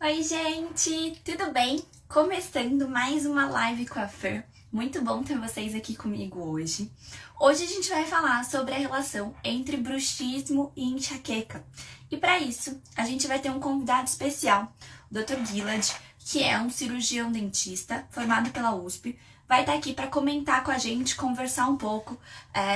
Oi, gente, tudo bem? Começando mais uma live com a Fer. Muito bom ter vocês aqui comigo hoje. Hoje a gente vai falar sobre a relação entre bruxismo e enxaqueca. E para isso, a gente vai ter um convidado especial, o Dr. Gilad, que é um cirurgião dentista formado pela USP. Vai estar aqui para comentar com a gente, conversar um pouco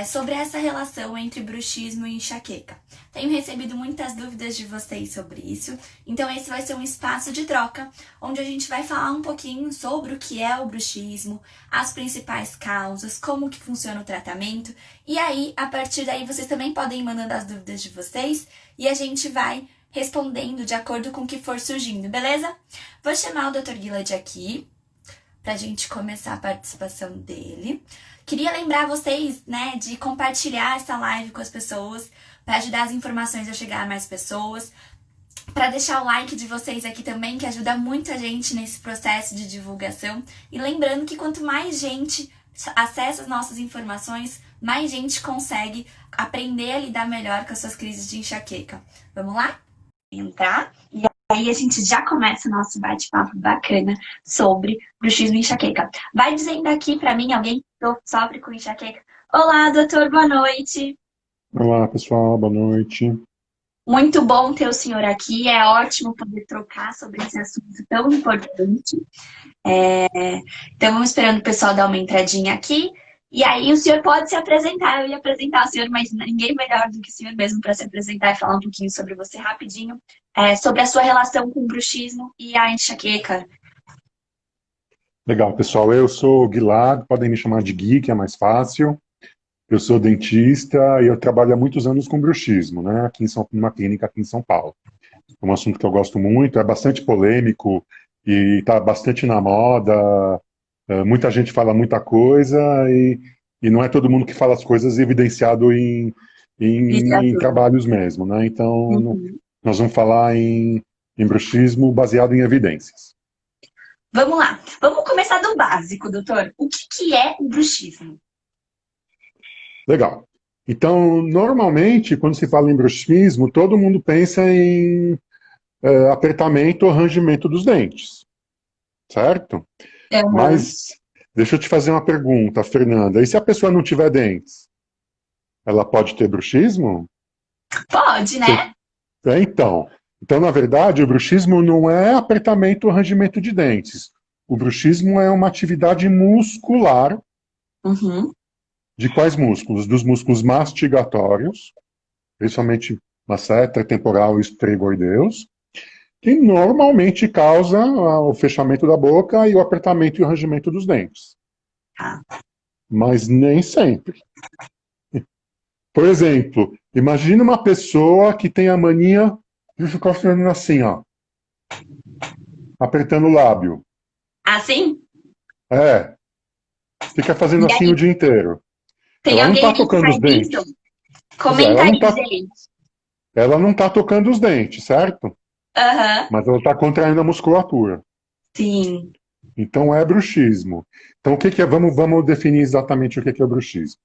sobre essa relação entre bruxismo e enxaqueca. Tenho recebido muitas dúvidas de vocês sobre isso, então esse vai ser um espaço de troca, onde a gente vai falar um pouquinho sobre o que é o bruxismo, as principais causas, como que funciona o tratamento, e aí, a partir daí, vocês também podem ir mandando as dúvidas de vocês, e a gente vai respondendo de acordo com o que for surgindo, beleza? Vou chamar o Dr. Gilad aqui, pra gente começar a participação dele. Queria lembrar vocês, né, de compartilhar essa live com as pessoas, para ajudar as informações a chegar a mais pessoas, para deixar o like de vocês aqui também, que ajuda muito a gente nesse processo de divulgação. E lembrando que quanto mais gente acessa as nossas informações, mais gente consegue aprender a lidar melhor com as suas crises de enxaqueca. Vamos lá? Entrar. E aí a gente já começa o nosso bate-papo bacana sobre bruxismo e enxaqueca. Vai dizendo aqui para mim alguém que sofre com enxaqueca. Olá, doutor, boa noite. Olá, pessoal, boa noite. Muito bom ter o senhor aqui, é ótimo poder trocar sobre esse assunto tão importante. Então vamos esperando o pessoal dar uma entradinha aqui. E aí o senhor pode se apresentar, eu ia apresentar o senhor, mas ninguém melhor do que o senhor mesmo para se apresentar e falar um pouquinho sobre você rapidinho, sobre a sua relação com o bruxismo e a enxaqueca. Legal, pessoal, eu sou o Gilad, podem me chamar de Gui, que é mais fácil. Eu sou dentista e eu trabalho há muitos anos com bruxismo, né, numa clínica aqui em São Paulo. É um assunto que eu gosto muito, é bastante polêmico e está bastante na moda. Muita gente fala muita coisa e não é todo mundo que fala as coisas evidenciado em Literatura. trabalhos mesmo, né? Então, Uhum. nós vamos falar em bruxismo baseado em evidências. Vamos lá, vamos começar do básico, doutor. O que é o bruxismo? Legal. Então, normalmente, quando se fala em bruxismo, todo mundo pensa em apertamento ou rangimento dos dentes, certo? Uhum. Mas deixa eu te fazer uma pergunta, Fernanda. E se a pessoa não tiver dentes, ela pode ter bruxismo? Pode, Você- né? então, na verdade, o bruxismo não é apertamento ou rangimento de dentes. O bruxismo é uma atividade muscular. Uhum. De quais músculos? Dos músculos mastigatórios, principalmente masseter, temporal e espregoideus, que normalmente causa o fechamento da boca e o apertamento e o rangimento dos dentes. Tá. Mas nem sempre. Por exemplo, imagine uma pessoa que tem a mania de ficar fazendo assim, ó, apertando o lábio. Assim? É, fica fazendo E assim o aí, dia inteiro. tem Ela não alguém está aí que tocando faz os isso? dentes. Pois é, Comenta aí, gente. ela não tá tocando os dentes, certo? Aham. Mas ela está contraindo a musculatura. Sim. Então é bruxismo. Então o que que é? Vamos definir exatamente o que que é o bruxismo.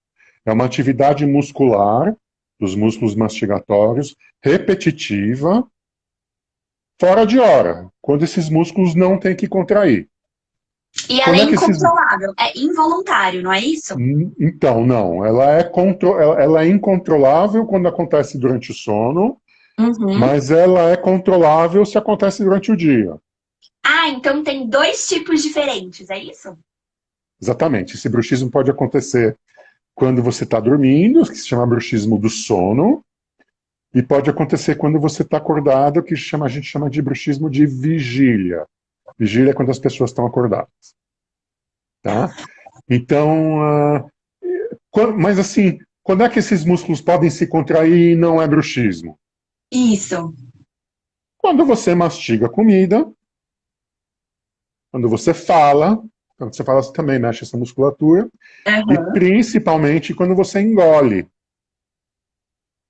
É uma atividade muscular dos músculos mastigatórios repetitiva, fora de hora, quando esses músculos não têm que contrair. E ela Quando é é que esses incontrolável, é involuntário, não é isso? Então, não, ela é incontrolável quando acontece durante o sono, Uhum. mas ela é controlável se acontece durante o dia. Ah, então tem dois tipos diferentes, é isso? Exatamente. Esse bruxismo pode acontecer quando você está dormindo, que se chama bruxismo do sono, e pode acontecer quando você está acordado, que a gente chama de bruxismo de vigília. Vigília é quando as pessoas estão acordadas. Tá? Então, mas assim, quando é que esses músculos podem se contrair e não é bruxismo? Isso. Quando você mastiga comida, quando você fala, você também mexe essa musculatura, e Aham. principalmente quando você engole.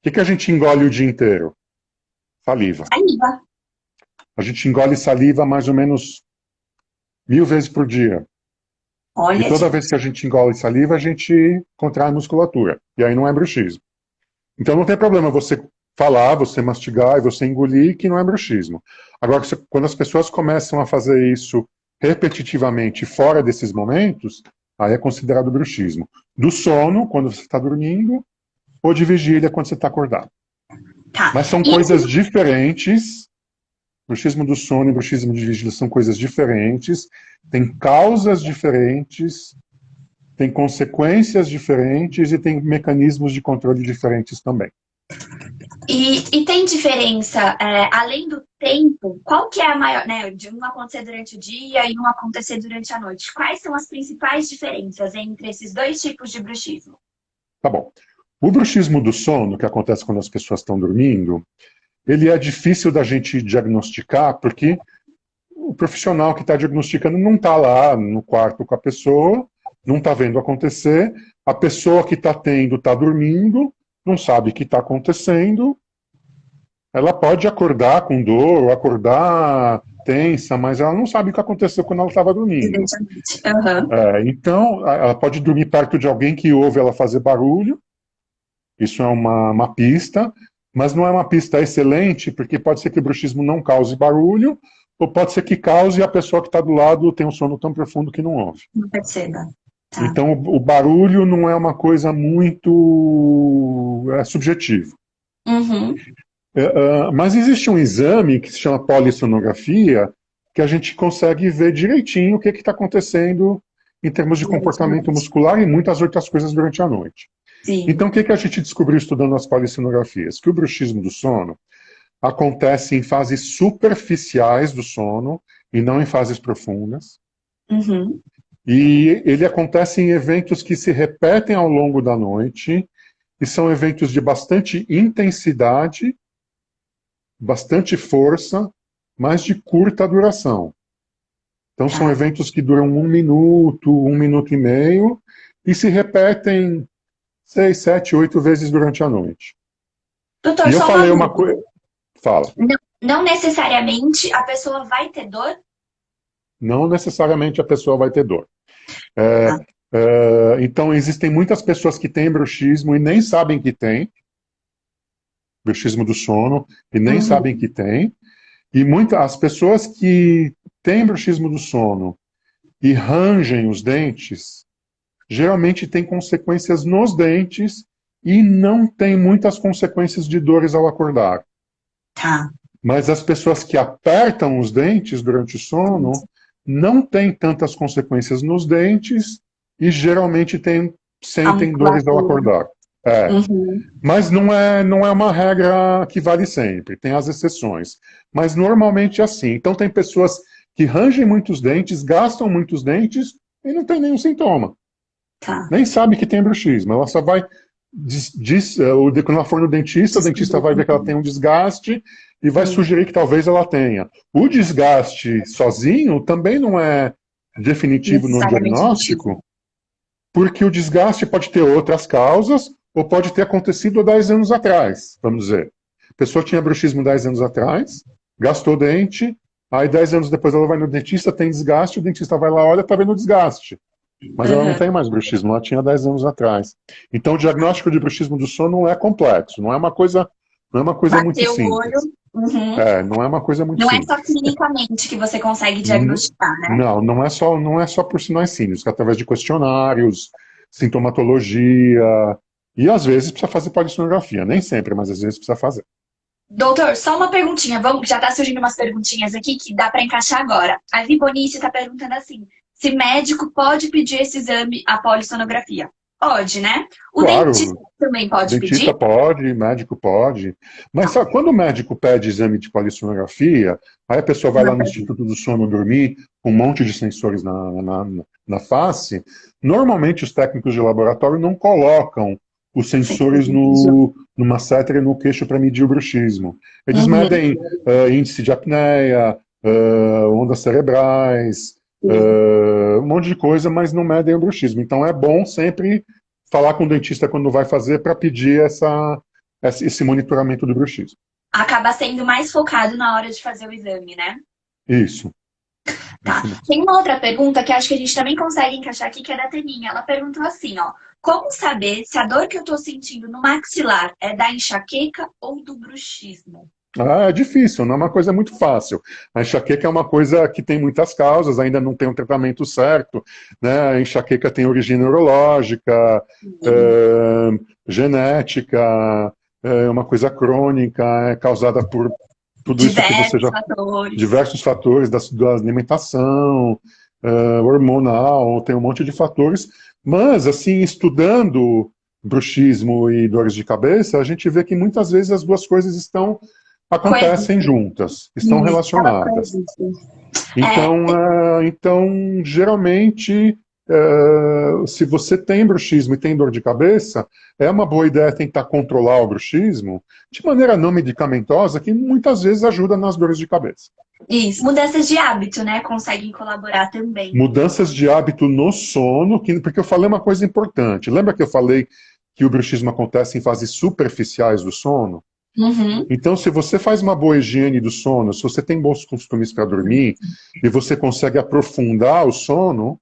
O que a gente engole o dia inteiro? Saliva. Saliva. A gente engole saliva mais ou menos 1000 vezes por dia. E Olha, toda vez que gente. a gente engole saliva, a gente contrai a musculatura. E aí não é bruxismo. Então não tem problema você falar, você mastigar e você engolir, que não é bruxismo. Agora, quando as pessoas começam a fazer isso repetitivamente fora desses momentos, aí é considerado bruxismo. Do sono, quando você está dormindo, ou de vigília, quando você está acordado. Tá. Mas são E coisas diferentes. Bruxismo do sono e bruxismo de vigília são coisas diferentes, têm causas diferentes, têm consequências diferentes e têm mecanismos de controle diferentes também. e tem diferença, além do tempo, qual que é a maior, né, de um acontecer durante o dia e um acontecer durante a noite? Quais são as principais diferenças entre esses dois tipos de bruxismo? Tá bom. O bruxismo do sono, que acontece quando as pessoas estão dormindo, ele é difícil da gente diagnosticar, porque o profissional que está diagnosticando não está lá no quarto com a pessoa, não está vendo acontecer, a pessoa que está tendo está dormindo, não sabe o que está acontecendo, ela pode acordar com dor, ou acordar tensa, mas ela não sabe o que aconteceu quando ela estava dormindo. Exatamente. Aham. Então, ela pode dormir perto de alguém que ouve ela fazer barulho, isso é uma pista, mas não é uma pista excelente, porque pode ser que o bruxismo não cause barulho, ou pode ser que cause e a pessoa que está do lado tem um sono tão profundo que não ouve. Não perceba. Tá. Então, o barulho não é uma coisa muito subjetivo. Uhum. Mas existe um exame que se chama polissonografia, que a gente consegue ver direitinho o que está acontecendo em termos de comportamento muscular e muitas outras coisas durante a noite. Sim. Então, o que a gente descobriu estudando as polissonografias? Que o bruxismo do sono acontece em fases superficiais do sono e não em fases profundas. Uhum. E ele acontece em eventos que se repetem ao longo da noite e são eventos de bastante intensidade, bastante força, mas de curta duração. Então, são eventos que duram 1 minuto e meio, e se repetem 6, 7, 8 vezes durante a noite. Doutor, E eu só falei uma uma coisa. Fala. Não necessariamente a pessoa vai ter dor? Não necessariamente a pessoa vai ter dor. Ah. Então, existem muitas pessoas que têm bruxismo e nem sabem que tem, bruxismo do sono, e nem sabem que tem. E as pessoas que têm bruxismo do sono e rangem os dentes, geralmente têm consequências nos dentes e não tem muitas consequências de dores ao acordar. Tá. Mas as pessoas que apertam os dentes durante o sono não têm tantas consequências nos dentes e geralmente sentem dores ao acordar. Uhum. Mas não é uma regra que vale sempre, tem as exceções. Mas normalmente é assim. Então tem pessoas que rangem muitos dentes, gastam muitos dentes e não tem nenhum sintoma. Tá. Nem sabe que tem bruxismo. Ela só vai. Quando ela for no dentista, o dentista vai ver que ela tem um desgaste e vai sugerir que talvez ela tenha. O desgaste sozinho também não é definitivo no diagnóstico, porque o desgaste pode ter outras causas ou pode ter acontecido há 10 anos atrás, vamos dizer. A pessoa tinha bruxismo 10 anos atrás, gastou dente, aí 10 anos depois ela vai no dentista, tem desgaste, o dentista vai lá, olha, tá vendo o desgaste. Mas ela não tem mais bruxismo, ela tinha 10 anos atrás. Então o diagnóstico de bruxismo do sono não é complexo, não é uma coisa muito Bateu o simples. olho. Uhum. Não é uma coisa muito Não é simples. só clinicamente que você consegue diagnosticar, né? Não é só por sinais clínicos, é através de questionários, sintomatologia, e às vezes precisa fazer polissonografia. Nem sempre, mas às vezes precisa fazer. Doutor, só uma perguntinha. Já tá surgindo umas perguntinhas aqui que dá para encaixar agora. A Vibonice está perguntando assim: se médico pode pedir esse exame, a polissonografia? Pode, né? O Claro, dentista também pode dentista pedir? pode, médico pode. Mas sabe, quando o médico pede exame de polissonografia, aí a pessoa vai lá no Instituto do Sono dormir, com um monte de sensores na face, normalmente os técnicos de laboratório não colocam os sensores numa cétera no queixo para medir o bruxismo. Eles medem índice de apneia, ondas cerebrais, um monte de coisa, mas não medem o bruxismo. Então é bom sempre falar com o dentista quando vai fazer para pedir esse monitoramento do bruxismo. Acaba sendo mais focado na hora de fazer o exame, né? Isso. Tá. Tem uma outra pergunta que acho que a gente também consegue encaixar aqui, que é da Teninha. Ela perguntou assim, ó: Como saber se a dor que eu tô sentindo no maxilar é da enxaqueca ou do bruxismo? Ah, é difícil, não é uma coisa muito fácil. A enxaqueca é uma coisa que tem muitas causas, ainda não tem um tratamento certo, né? A enxaqueca tem origem neurológica, é, genética, é uma coisa crônica, é causada por tudo isso que você Diversos já... fatores. Diversos fatores da alimentação, hormonal, tem um monte de fatores. Mas, assim, estudando bruxismo e dores de cabeça, a gente vê que muitas vezes as duas coisas acontecem Coexistem. juntas, estão Isso, elas relacionadas. coexistem. É, Então, geralmente, se você tem bruxismo e tem dor de cabeça, é uma boa ideia tentar controlar o bruxismo de maneira não medicamentosa, que muitas vezes ajuda nas dores de cabeça. isso. Mudanças de hábito, né? Conseguem colaborar também. Mudanças de hábito no sono, porque eu falei uma coisa importante. Lembra que eu falei que o bruxismo acontece em fases superficiais do sono? Uhum. Então, se você faz uma boa higiene do sono, se você tem bons costumes para dormir e você consegue aprofundar o sono,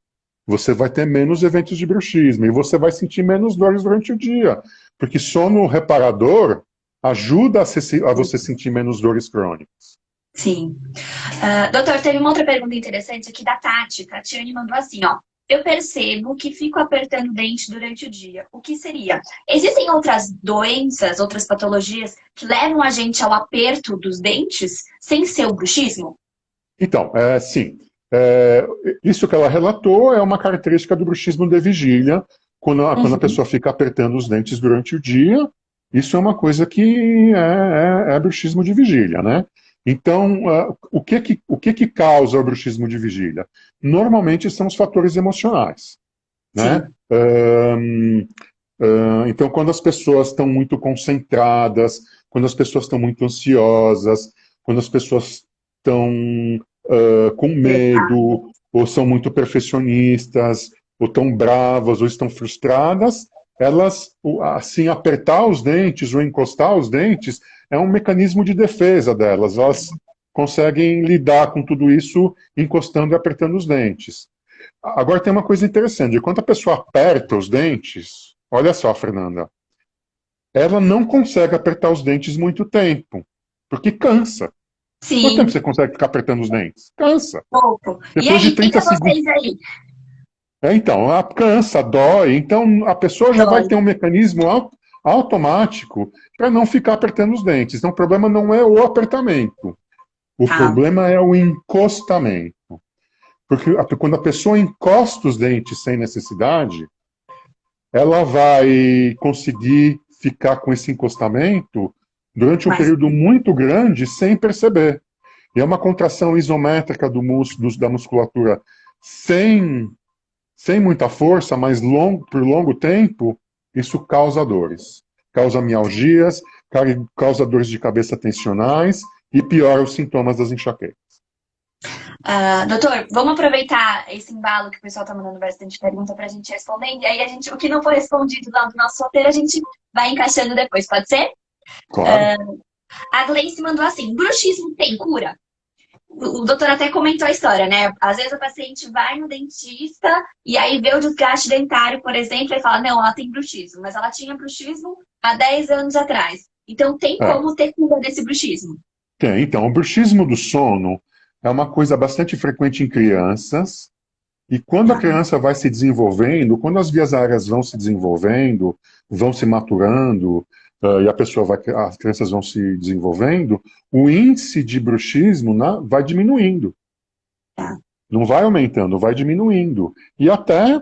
você vai ter menos eventos de bruxismo e você vai sentir menos dores durante o dia. Porque sono reparador ajuda a você sentir menos dores crônicas. Sim. Doutor, teve uma outra pergunta interessante aqui da Tati. Tatiane mandou assim, ó. Eu percebo que fico apertando o dente durante o dia. O que seria? Existem outras doenças, outras patologias que levam a gente ao aperto dos dentes sem ser o bruxismo? Então, sim. Isso que ela relatou é uma característica do bruxismo de vigília, quando a Uhum. pessoa fica apertando os dentes durante o dia. Isso é uma coisa que é bruxismo de vigília, né? Então, o que causa o bruxismo de vigília? Normalmente são os fatores emocionais, né? Sim. Então, quando as pessoas estão muito concentradas, quando as pessoas estão muito ansiosas, quando as pessoas estão com medo, ou são muito perfeccionistas, ou estão bravas, ou estão frustradas, elas, assim, apertar os dentes ou encostar os dentes é um mecanismo de defesa delas. Elas conseguem lidar com tudo isso encostando e apertando os dentes. Agora tem uma coisa interessante: quando a pessoa aperta os dentes, olha só, Fernanda, ela não consegue apertar os dentes muito tempo, porque cansa. Quanto tempo Sim, você consegue ficar apertando os dentes? Cansa. pouco. E Depois de aí, 30 tenta segundos. vocês aí. Então, cansa, dói. Então, a pessoa já vai Dói. ter um mecanismo automático para não ficar apertando os dentes. Então, o problema não é o apertamento. O Tá. problema é o encostamento. Porque quando a pessoa encosta os dentes sem necessidade, ela vai conseguir ficar com esse encostamento durante um Mas, período muito grande sem perceber. E é uma contração isométrica da musculatura sem, sem muita força, mas por longo tempo, isso causa dores. Causa mialgias, causa dores de cabeça tensionais e piora os sintomas das enxaquecas. doutor, vamos aproveitar esse embalo que o pessoal tá mandando bastante pergunta pra gente responder. E aí, o que não foi respondido lá do nosso roteiro, a gente vai encaixando depois, pode ser? Claro. A Gleice mandou assim: bruxismo tem cura? O doutor até comentou a história, né? Às vezes o paciente vai no dentista e aí vê o desgaste dentário, por exemplo, e fala, não, ela tem bruxismo, mas ela tinha bruxismo há 10 anos atrás. Então tem É. como ter cura desse bruxismo? Tem. Então, o bruxismo do sono é uma coisa bastante frequente em crianças. E quando a Tá. criança vai se desenvolvendo, quando as vias aéreas vão se desenvolvendo, vão se maturando, e as crianças vão se desenvolvendo, o índice de bruxismo vai diminuindo. Tá. Não vai aumentando, vai diminuindo. E até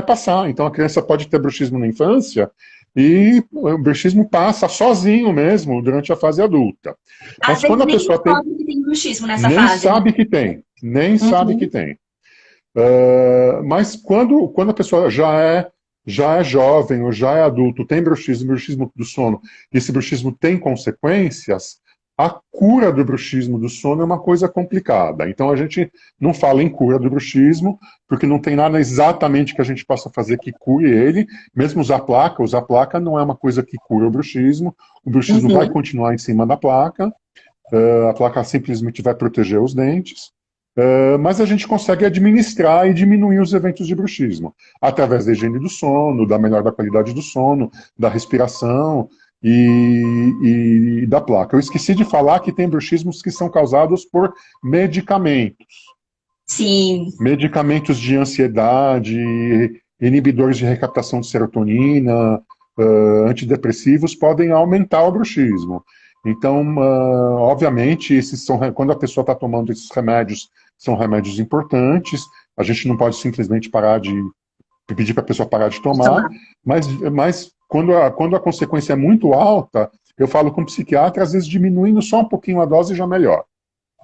passar. Então a criança pode ter bruxismo na infância e o bruxismo passa sozinho mesmo durante a fase adulta. Às Mas vezes quando a nem pessoa descobre que tem bruxismo nessa nem fase, né? sabe que tem, nem sabe que Uhum. tem. Mas quando a pessoa já é jovem ou já é adulto, tem bruxismo do sono, e esse bruxismo tem consequências, a cura do bruxismo do sono é uma coisa complicada. Então a gente não fala em cura do bruxismo, porque não tem nada exatamente que a gente possa fazer que cure ele. Mesmo usar placa não é uma coisa que cura o bruxismo vai Uhum. continuar em cima da placa, a placa simplesmente vai proteger os dentes. Mas a gente consegue administrar e diminuir os eventos de bruxismo, através da higiene do sono, da melhor da qualidade do sono, da respiração e da placa. Eu esqueci de falar que tem bruxismos que são causados por medicamentos. Sim. Medicamentos de ansiedade, inibidores de recaptação de serotonina, antidepressivos podem aumentar o bruxismo. Então, obviamente, quando a pessoa está tomando esses remédios, são remédios importantes. A gente não pode simplesmente pedir para a pessoa parar de tomar, mas quando a consequência é muito alta, eu falo com o psiquiatra, às vezes diminuindo só um pouquinho a dose já melhora.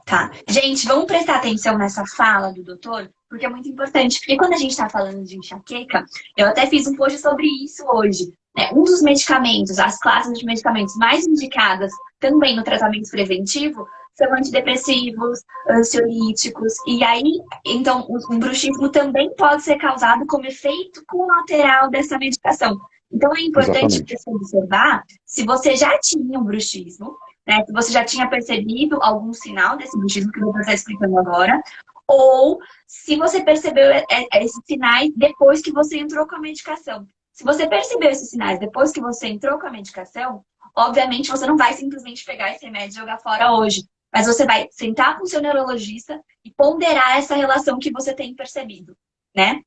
Tá. Gente, vamos prestar atenção nessa fala do doutor, porque é muito importante. Porque quando a gente está falando de enxaqueca, eu até fiz um post sobre isso hoje. Né? Um dos medicamentos, as classes de medicamentos mais indicadas também no tratamento preventivo são antidepressivos, ansiolíticos. E aí, então, o bruxismo também pode ser causado como efeito colateral dessa medicação. Então, é importante você observar se você já tinha um bruxismo, né? Se você já tinha percebido algum sinal desse bruxismo que o doutor está explicando agora, ou se você percebeu esses sinais depois que você entrou com a medicação. Se você percebeu esses sinais depois que você entrou com a medicação, obviamente você não vai simplesmente pegar esse remédio e jogar fora hoje, mas você vai sentar com o seu neurologista e ponderar essa relação que você tem percebido, né?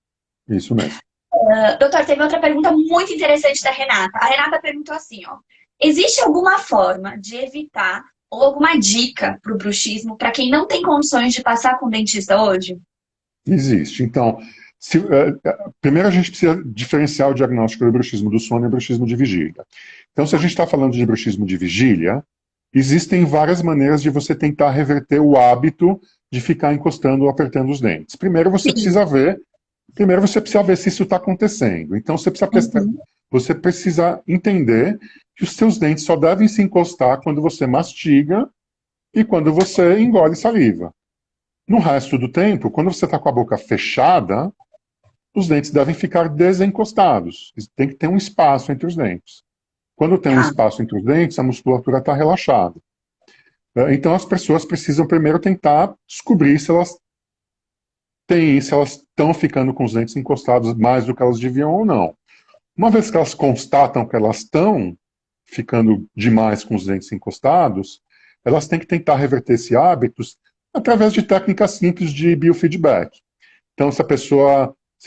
Isso mesmo. Doutor, teve outra pergunta muito interessante da Renata. A Renata perguntou assim, ó. Existe alguma forma de evitar ou alguma dica para o bruxismo para quem não tem condições de passar com o dentista hoje? Existe. Então, primeiro a gente precisa diferenciar o diagnóstico do bruxismo do sono e do bruxismo de vigília. Então, se a gente está falando de bruxismo de vigília, existem várias maneiras de você tentar reverter o hábito de ficar encostando ou apertando os dentes. Primeiro você precisa ver se isso está acontecendo. Então, você precisa entender que os seus dentes só devem se encostar quando você mastiga e quando você engole saliva. No resto do tempo, quando você está com a boca fechada, os dentes devem ficar desencostados. Tem que ter um espaço entre os dentes. Quando tem um espaço entre os dentes, a musculatura está relaxada. Então, as pessoas precisam primeiro tentar descobrir se elas estão ficando com os dentes encostados mais do que elas deviam ou não. Uma vez que elas constatam que elas estão ficando demais com os dentes encostados, elas têm que tentar reverter esse hábito através de técnicas simples de biofeedback. Então, se a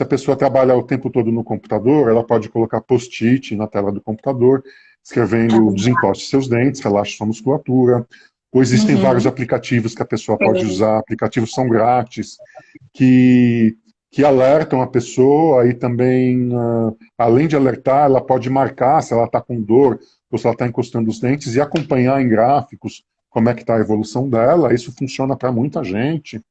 pessoa trabalha o tempo todo no computador, ela pode colocar post-it na tela do computador, escrevendo desencoste seus dentes, relaxe sua musculatura. Ou existem vários aplicativos que a pessoa pode usar, aplicativos são grátis, que alertam a pessoa e também, além de alertar, ela pode marcar se ela está com dor ou se ela está encostando os dentes e acompanhar em gráficos como é que está a evolução dela. Isso funciona para muita gente.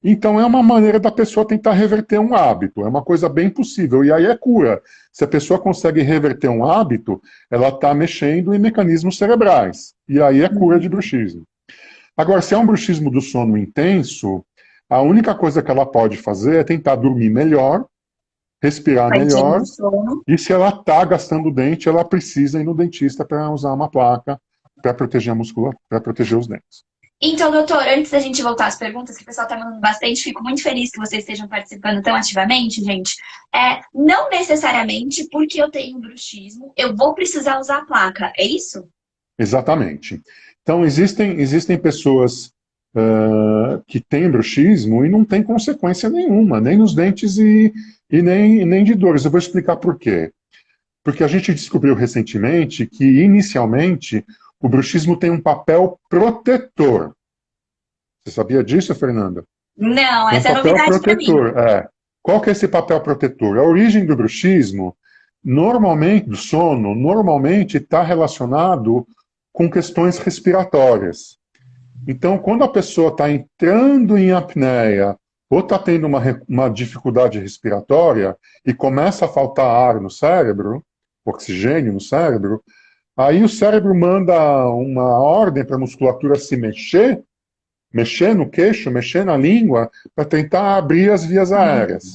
Então é uma maneira da pessoa tentar reverter um hábito, é uma coisa bem possível, e aí é cura. Se a pessoa consegue reverter um hábito, ela está mexendo em mecanismos cerebrais, e aí é cura de bruxismo. Agora, se é um bruxismo do sono intenso, a única coisa que ela pode fazer é tentar dormir melhor, respirar melhor, e se ela está gastando dente, ela precisa ir no dentista para usar uma placa para proteger a musculatura, para proteger os dentes. Então, doutor, antes da gente voltar às perguntas, que o pessoal está mandando bastante, fico muito feliz que vocês estejam participando tão ativamente, gente. Não necessariamente porque eu tenho bruxismo, eu vou precisar usar a placa, é isso? Exatamente. Então, existem pessoas que têm bruxismo e não tem consequência nenhuma, nem nos dentes e nem de dores. Eu vou explicar por quê. Porque a gente descobriu recentemente que, inicialmente, o bruxismo tem um papel protetor. Você sabia disso, Fernanda? Não, essa é novidade para mim. Qual que é esse papel protetor? A origem do bruxismo, do sono, normalmente está relacionado com questões respiratórias. Então, quando a pessoa está entrando em apneia ou está tendo uma dificuldade respiratória e começa a faltar ar no cérebro, oxigênio no cérebro, aí o cérebro manda uma ordem para a musculatura se mexer no queixo, mexer na língua, para tentar abrir as vias aéreas.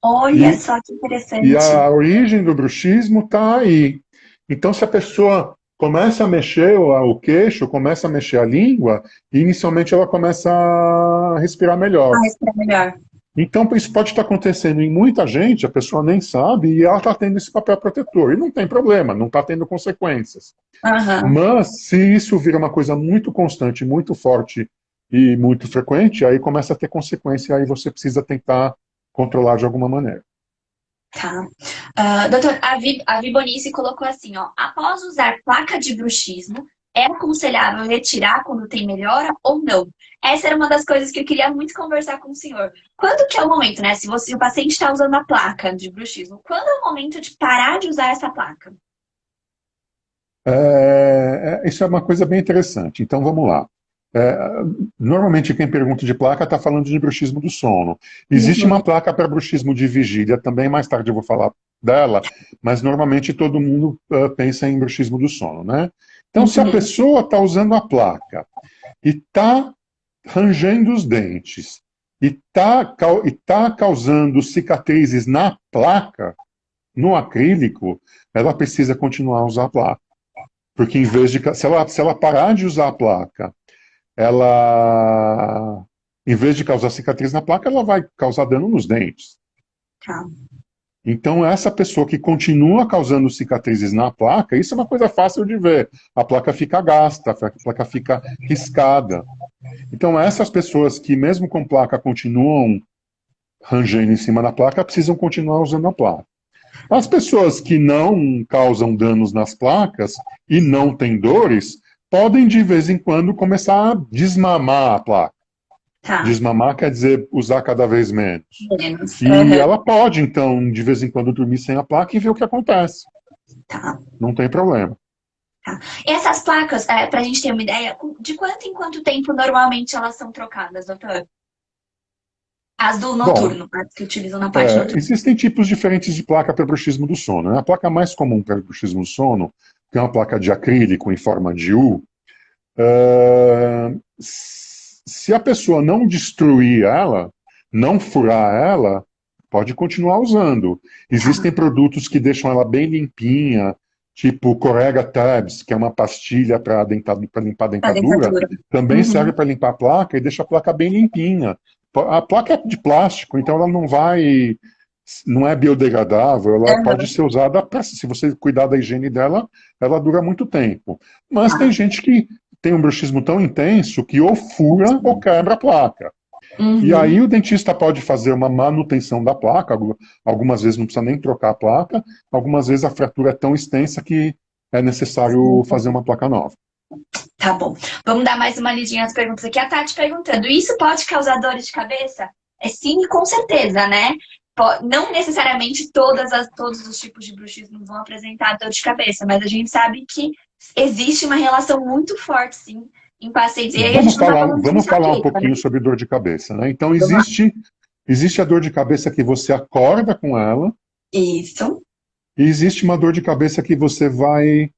Olha só que interessante. E a origem do bruxismo está aí. Então, se a pessoa começa a mexer o queixo, começa a mexer a língua, e inicialmente ela começa a respirar Ah, melhor. respirar melhor. Então, isso pode estar acontecendo em muita gente, a pessoa nem sabe, e ela está tendo esse papel protetor. E não tem problema, não está tendo consequências. Aham. Mas, se isso vira uma coisa muito constante, muito forte e muito frequente, aí começa a ter consequência, aí você precisa tentar controlar de alguma maneira. Tá. Doutor, a Vibonice colocou assim, ó. Após usar placa de bruxismo, é aconselhável retirar quando tem melhora ou não? Essa era uma das coisas que eu queria muito conversar com o senhor. Quando que é o momento, né? Se o paciente está usando a placa de bruxismo, quando é o momento de parar de usar essa placa? Isso é uma coisa bem interessante. Então, vamos lá. É, Normalmente, quem pergunta de placa está falando de bruxismo do sono. Existe uma Uhum. placa para bruxismo de vigília, também mais tarde eu vou falar dela, mas normalmente todo mundo pensa em bruxismo do sono, né? Então, se a Uhum. pessoa está usando a placa e está rangendo os dentes e tá causando cicatrizes na placa, no acrílico, ela precisa continuar a usar a placa. Porque em vez de, se ela parar de usar a placa, ela, em vez de causar cicatriz na placa, ela vai causar dano nos dentes. Tá. Então, essa pessoa que continua causando cicatrizes na placa, isso é uma coisa fácil de ver. A placa fica gasta, a placa fica riscada. Então, essas pessoas que, mesmo com placa, continuam rangendo em cima da placa, precisam continuar usando a placa. As pessoas que não causam danos nas placas e não têm dores, podem de vez em quando começar a desmamar a placa. Tá. Desmamar quer dizer usar cada vez menos. Menos. E Aham. ela pode, então, de vez em quando dormir sem a placa e ver o que acontece. Tá. Não tem problema. Tá. E essas placas, para a gente ter uma ideia, de quanto em quanto tempo normalmente elas são trocadas, doutor? As do Bom, noturno, as que utilizam na parte noturna. existem tipos diferentes de placa para bruxismo do sono, né? A placa mais comum para bruxismo do sono, que é uma placa de acrílico em forma de U, se a pessoa não destruir ela, não furar ela, pode continuar usando. Tá. Existem produtos que deixam ela bem limpinha, tipo Corega Tabs, que é uma pastilha para limpar a Pra dentadura, dentadura. também serve Uhum. para limpar a placa e deixa a placa bem limpinha. A placa é de plástico, então ela não é biodegradável, ela pode Aham. ser usada se você cuidar da higiene dela, ela dura muito tempo. Mas tem Tá. gente que tem um bruxismo tão intenso que ou fura ou quebra a placa. E aí Uhum. o dentista pode fazer uma manutenção da placa, algumas vezes não precisa nem trocar a placa, algumas vezes a fratura é tão extensa que é necessário fazer uma placa nova. Tá bom. Vamos dar mais uma lidinha nas perguntas aqui. A Tati perguntando: isso pode causar dores de cabeça? É sim, com certeza, né? Não necessariamente todos os tipos de bruxismo vão apresentar dor de cabeça, mas a gente sabe que existe uma relação muito forte, sim, em pacientes. E aí a Vamos gente não tá falar, falando de vamos falar um enxaqueca, né? pouquinho sobre dor de cabeça, né? Então Vamos lá. existe a dor de cabeça que você acorda com ela, Isso. e existe uma dor de cabeça que você vai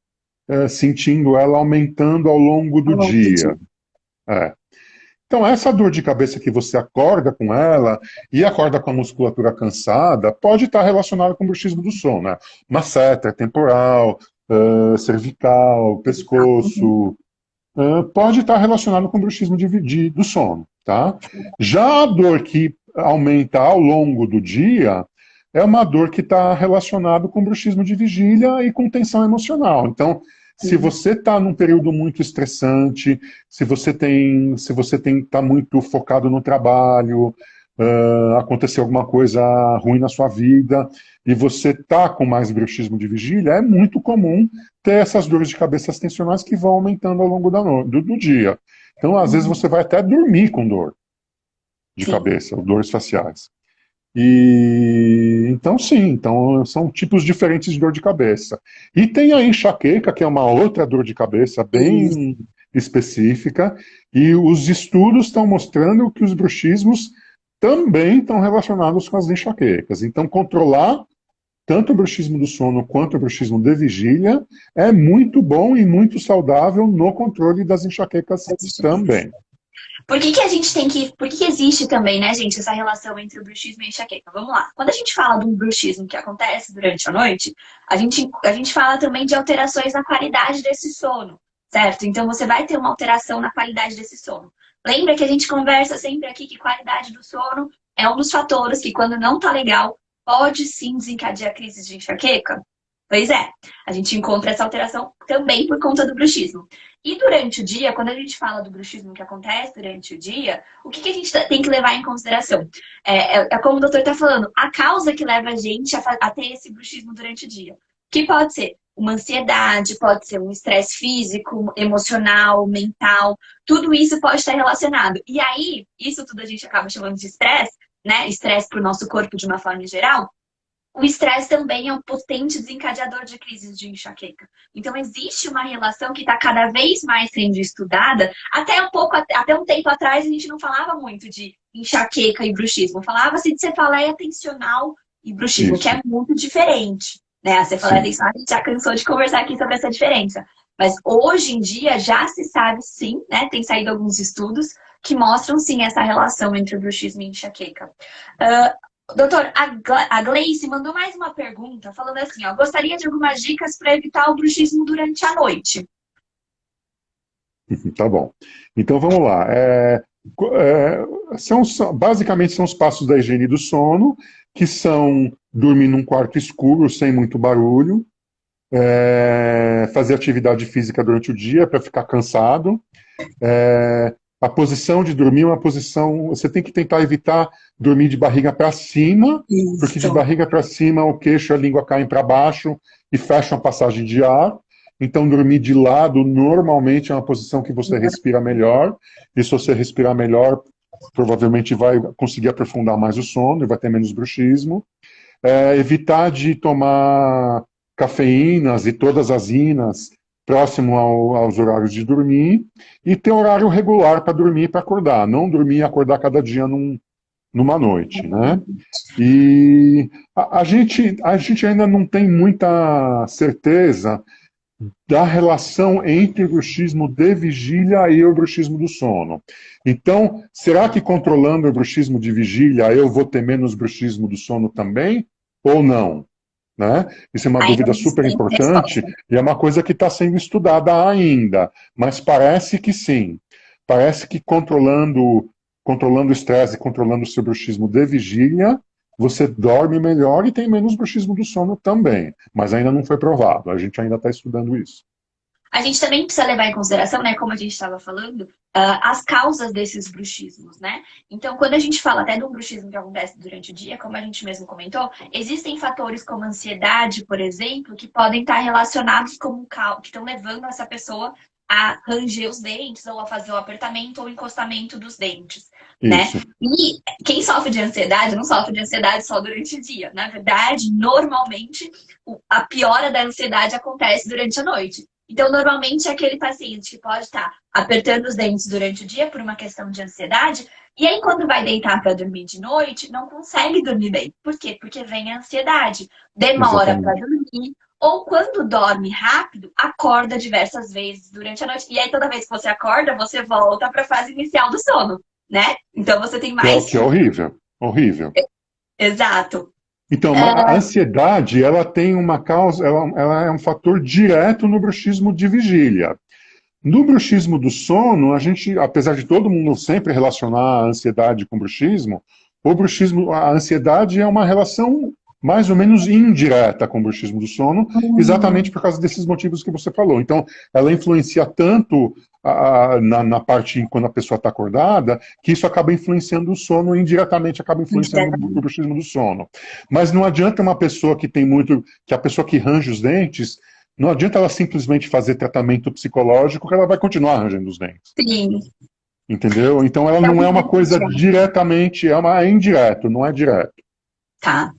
sentindo ela aumentando ao longo Ao do longo do dia. dia. É. Então, essa dor de cabeça que você acorda com ela e acorda com a musculatura cansada pode estar relacionada com o bruxismo do sono, né? Masseter temporal, cervical, Uhum. pescoço, pode estar relacionado com o bruxismo do sono, tá? Já a dor que aumenta ao longo do dia é uma dor que está relacionada com bruxismo de vigília e com tensão emocional. Então, se você está num período muito estressante, se você está muito focado no trabalho, aconteceu alguma coisa ruim na sua vida e você está com mais bruxismo de vigília, é muito comum ter essas dores de cabeça tensionais que vão aumentando ao longo do dia. Então, às vezes, Uhum. você vai até dormir com dor de Sim. cabeça, ou dores faciais. E então, sim, então são tipos diferentes de dor de cabeça. E tem a enxaqueca, que é uma outra dor de cabeça Isso. bem específica, e os estudos estão mostrando que os bruxismos também estão relacionados com as enxaquecas. Então, controlar tanto o bruxismo do sono quanto o bruxismo de vigília é muito bom e muito saudável no controle das enxaquecas também. Por que que existe também, né, gente, essa relação entre o bruxismo e a enxaqueca? Vamos lá. Quando a gente fala de um bruxismo que acontece durante a noite, a gente fala também de alterações na qualidade desse sono, certo? Então você vai ter uma alteração na qualidade desse sono. Lembra que a gente conversa sempre aqui que qualidade do sono é um dos fatores que, quando não tá legal, pode sim desencadear crises de enxaqueca? Pois é, a gente encontra essa alteração também por conta do bruxismo. E durante o dia, quando a gente fala do bruxismo que acontece durante o dia, o que a gente tem que levar em consideração? É como o doutor está falando, a causa que leva a gente a ter esse bruxismo durante o dia. Que pode ser uma ansiedade, pode ser um estresse físico, emocional, mental. Tudo isso pode estar relacionado. E aí, isso tudo a gente acaba chamando de estresse, né? Estresse para o nosso corpo de uma forma geral. O estresse também é um potente desencadeador de crises de enxaqueca. Então, existe uma relação que está cada vez mais sendo estudada. Até um tempo atrás, a gente não falava muito de enxaqueca e bruxismo. Falava-se de cefaleia tensional e bruxismo, Isso. que é muito diferente. Né? A cefaleia tensional, a gente já cansou de conversar aqui sobre essa diferença. Mas hoje em dia já se sabe sim, né? Tem saído alguns estudos que mostram sim essa relação entre o bruxismo e enxaqueca. Doutor, a Gleice mandou mais uma pergunta, falando assim, ó, gostaria de algumas dicas para evitar o bruxismo durante a noite. Tá bom. Então vamos lá. Basicamente são os passos da higiene do sono, que são dormir num quarto escuro, sem muito barulho, fazer atividade física durante o dia para ficar cansado. A posição de dormir é uma posição. Você tem que tentar evitar dormir de barriga para cima, porque de Isso. barriga para cima o queixo e a língua caem para baixo e fecham a passagem de ar. Então, dormir de lado normalmente é uma posição que você respira melhor. E se você respirar melhor, provavelmente vai conseguir aprofundar mais o sono e vai ter menos bruxismo. Evitar de tomar cafeínas e todas as inas próximo aos horários de dormir, e ter horário regular para dormir e para acordar. Não dormir e acordar cada dia numa noite, né? E a gente ainda não tem muita certeza da relação entre o bruxismo de vigília e o bruxismo do sono. Então, será que controlando o bruxismo de vigília eu vou ter menos bruxismo do sono também? Ou não? Né? Isso é uma Ainda dúvida não super tem importante resposta. e é uma coisa que está sendo estudada ainda, mas parece que sim. Parece que controlando o estresse, controlando o seu bruxismo de vigília, você dorme melhor e tem menos bruxismo do sono também. Mas ainda não foi provado, a gente ainda está estudando isso. A gente também precisa levar em consideração, né, como a gente estava falando, as causas desses bruxismos, né? Então, quando a gente fala até de um bruxismo que acontece durante o dia, como a gente mesmo comentou, existem fatores como ansiedade, por exemplo, que podem estar relacionados com que estão levando essa pessoa a ranger os dentes, ou a fazer o apertamento ou encostamento dos dentes, né? Isso. E quem sofre de ansiedade não sofre de ansiedade só durante o dia. Na verdade, normalmente, a piora da ansiedade acontece durante a noite. Então, normalmente é aquele paciente que pode estar apertando os dentes durante o dia por uma questão de ansiedade, e aí quando vai deitar para dormir de noite, não consegue dormir bem. Por quê? Porque vem a ansiedade, demora para Exatamente. dormir, ou quando dorme rápido, acorda diversas vezes durante a noite. E aí toda vez que você acorda, você volta para a fase inicial do sono, né? Então você tem mais. Que é horrível. Horrível. Exato. Então, a ansiedade, ela tem uma causa, ela é um fator direto no bruxismo de vigília. No bruxismo do sono, a gente, apesar de todo mundo sempre relacionar a ansiedade com o bruxismo, a ansiedade é uma relação mais ou menos indireta com o bruxismo do sono, exatamente por causa desses motivos que você falou. Então, ela influencia tanto na parte quando a pessoa está acordada, que isso acaba influenciando o sono e indiretamente acaba influenciando o bruxismo do sono. Mas não adianta uma pessoa que tem muito, que a pessoa que range os dentes, não adianta ela simplesmente fazer tratamento psicológico, que ela vai continuar arranjando os dentes. Sim. Entendeu? Então ela não é uma coisa diretamente, é indireto, não é direto. Tá.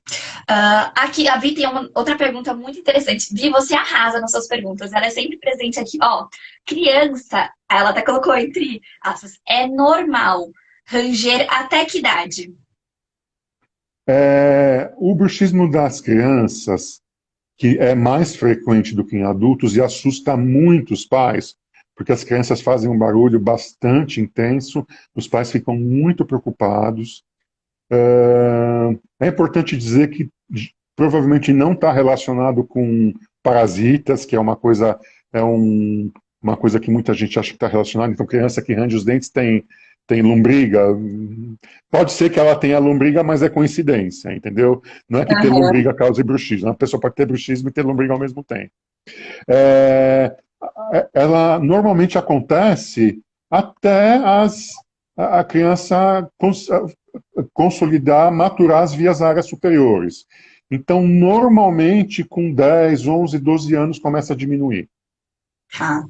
Aqui, a Vi tem outra pergunta muito interessante. Vi, você arrasa nas suas perguntas. Ela é sempre presente aqui. Ó, criança, ela até colocou entre aspas, é normal ranger até que idade? O bruxismo das crianças, que é mais frequente do que em adultos e assusta muitos pais, porque as crianças fazem um barulho bastante intenso, os pais ficam muito preocupados. É importante dizer que provavelmente não está relacionado com parasitas, que é uma coisa, é um, uma coisa que muita gente acha que está relacionada. Então, criança que range os dentes tem lombriga. Pode ser que ela tenha lombriga, mas é coincidência, entendeu? Não é que ter Aham. lombriga cause bruxismo. Uma pessoa pode ter bruxismo e ter lombriga ao mesmo tempo. É, ela normalmente acontece até a criança consolidar, maturar as vias áreas superiores. Então, normalmente, com 10, 11, 12 anos, começa a diminuir. Tá.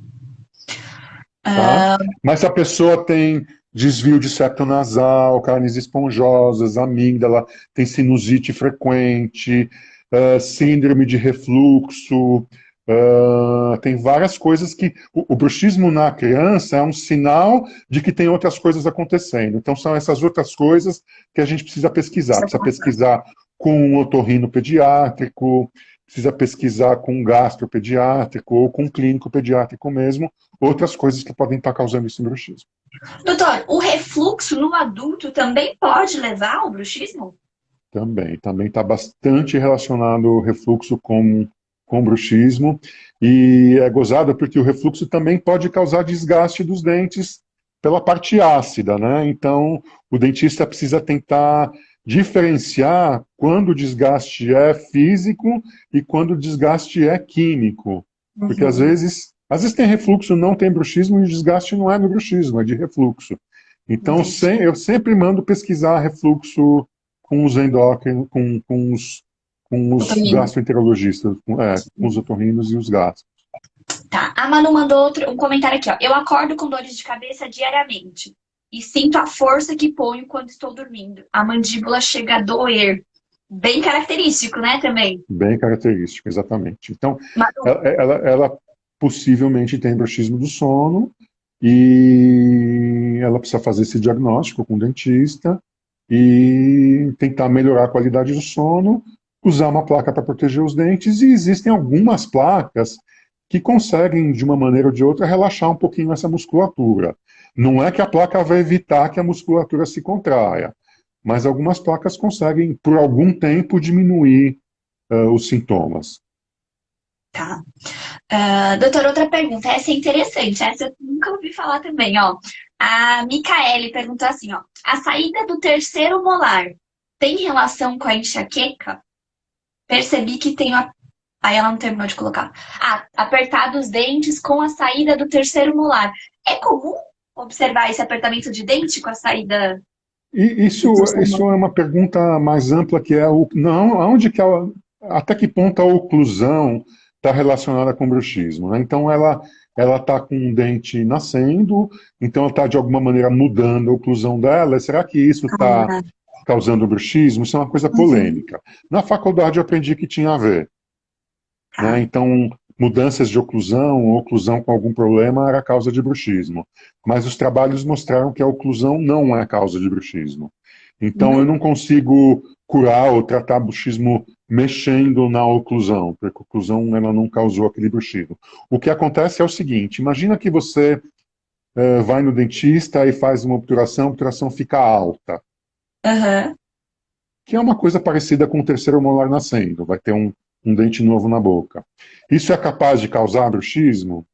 Tá? Ah, Mas se a pessoa tem desvio de septo nasal, carnes esponjosas, amígdala, tem sinusite frequente, síndrome de refluxo, tem várias coisas que. O bruxismo na criança é um sinal de que tem outras coisas acontecendo. Então, são essas outras coisas que a gente precisa pesquisar. Precisa pesquisar com um otorrino pediátrico, precisa pesquisar com um gastropediátrico ou com um clínico pediátrico mesmo, outras coisas que podem estar causando esse bruxismo. doutor, o refluxo no adulto também pode levar ao bruxismo? Também está bastante relacionado o refluxo com bruxismo, e é gozado porque o refluxo também pode causar desgaste dos dentes pela parte ácida, né? Então, o dentista precisa tentar diferenciar quando o desgaste é físico e quando o desgaste é químico. Porque Uhum. às vezes tem refluxo, não tem bruxismo, e o desgaste não é no bruxismo, é de refluxo. Então, Entendi. eu sempre mando pesquisar refluxo com os endócrinos, com os Otorrino. gastroenterologistas, com os otorrinos e os gastros. Tá. A Manu mandou um comentário aqui, ó. Eu acordo com dores de cabeça diariamente e sinto a força que ponho quando estou dormindo. A mandíbula chega a doer. Bem característico, né, também. Bem característico, exatamente. Então, Manu, ela possivelmente tem bruxismo do sono e ela precisa fazer esse diagnóstico com o dentista e tentar melhorar a qualidade do sono, usar uma placa para proteger os dentes, e existem algumas placas que conseguem, de uma maneira ou de outra, relaxar um pouquinho essa musculatura. Não é que a placa vai evitar que a musculatura se contraia, mas algumas placas conseguem, por algum tempo, diminuir os sintomas. tá. Doutora, outra pergunta. Essa é interessante. Essa eu nunca ouvi falar também, ó. A Micaele perguntou assim, ó. A saída do terceiro molar tem relação com a enxaqueca? Percebi que tem a... Aí ela não terminou de colocar. Ah, apertar dos dentes com a saída do terceiro molar. É comum observar esse apertamento de dente com a saída E do terceiro isso é molar? uma pergunta mais ampla, que é não, aonde que até que ponto a oclusão está relacionada com o bruxismo, né? Então ela está com um dente nascendo, então ela está de alguma maneira mudando a oclusão dela. Será que isso está Ah, causando bruxismo? Isso é uma coisa uhum, polêmica. Na faculdade eu aprendi que tinha a ver, né? tá. Então, mudanças de oclusão ou oclusão com algum problema era causa de bruxismo. Mas os trabalhos mostraram que a oclusão não é causa de bruxismo. Então, eu Não. não consigo curar ou tratar bruxismo mexendo na oclusão, porque a oclusão ela não causou aquele bruxismo. O que acontece é o seguinte: imagina que você vai no dentista e faz uma obturação, a obturação fica alta, Aham. que é uma coisa parecida com o terceiro molar nascendo, vai ter um dente novo na boca. Isso é capaz de causar bruxismo?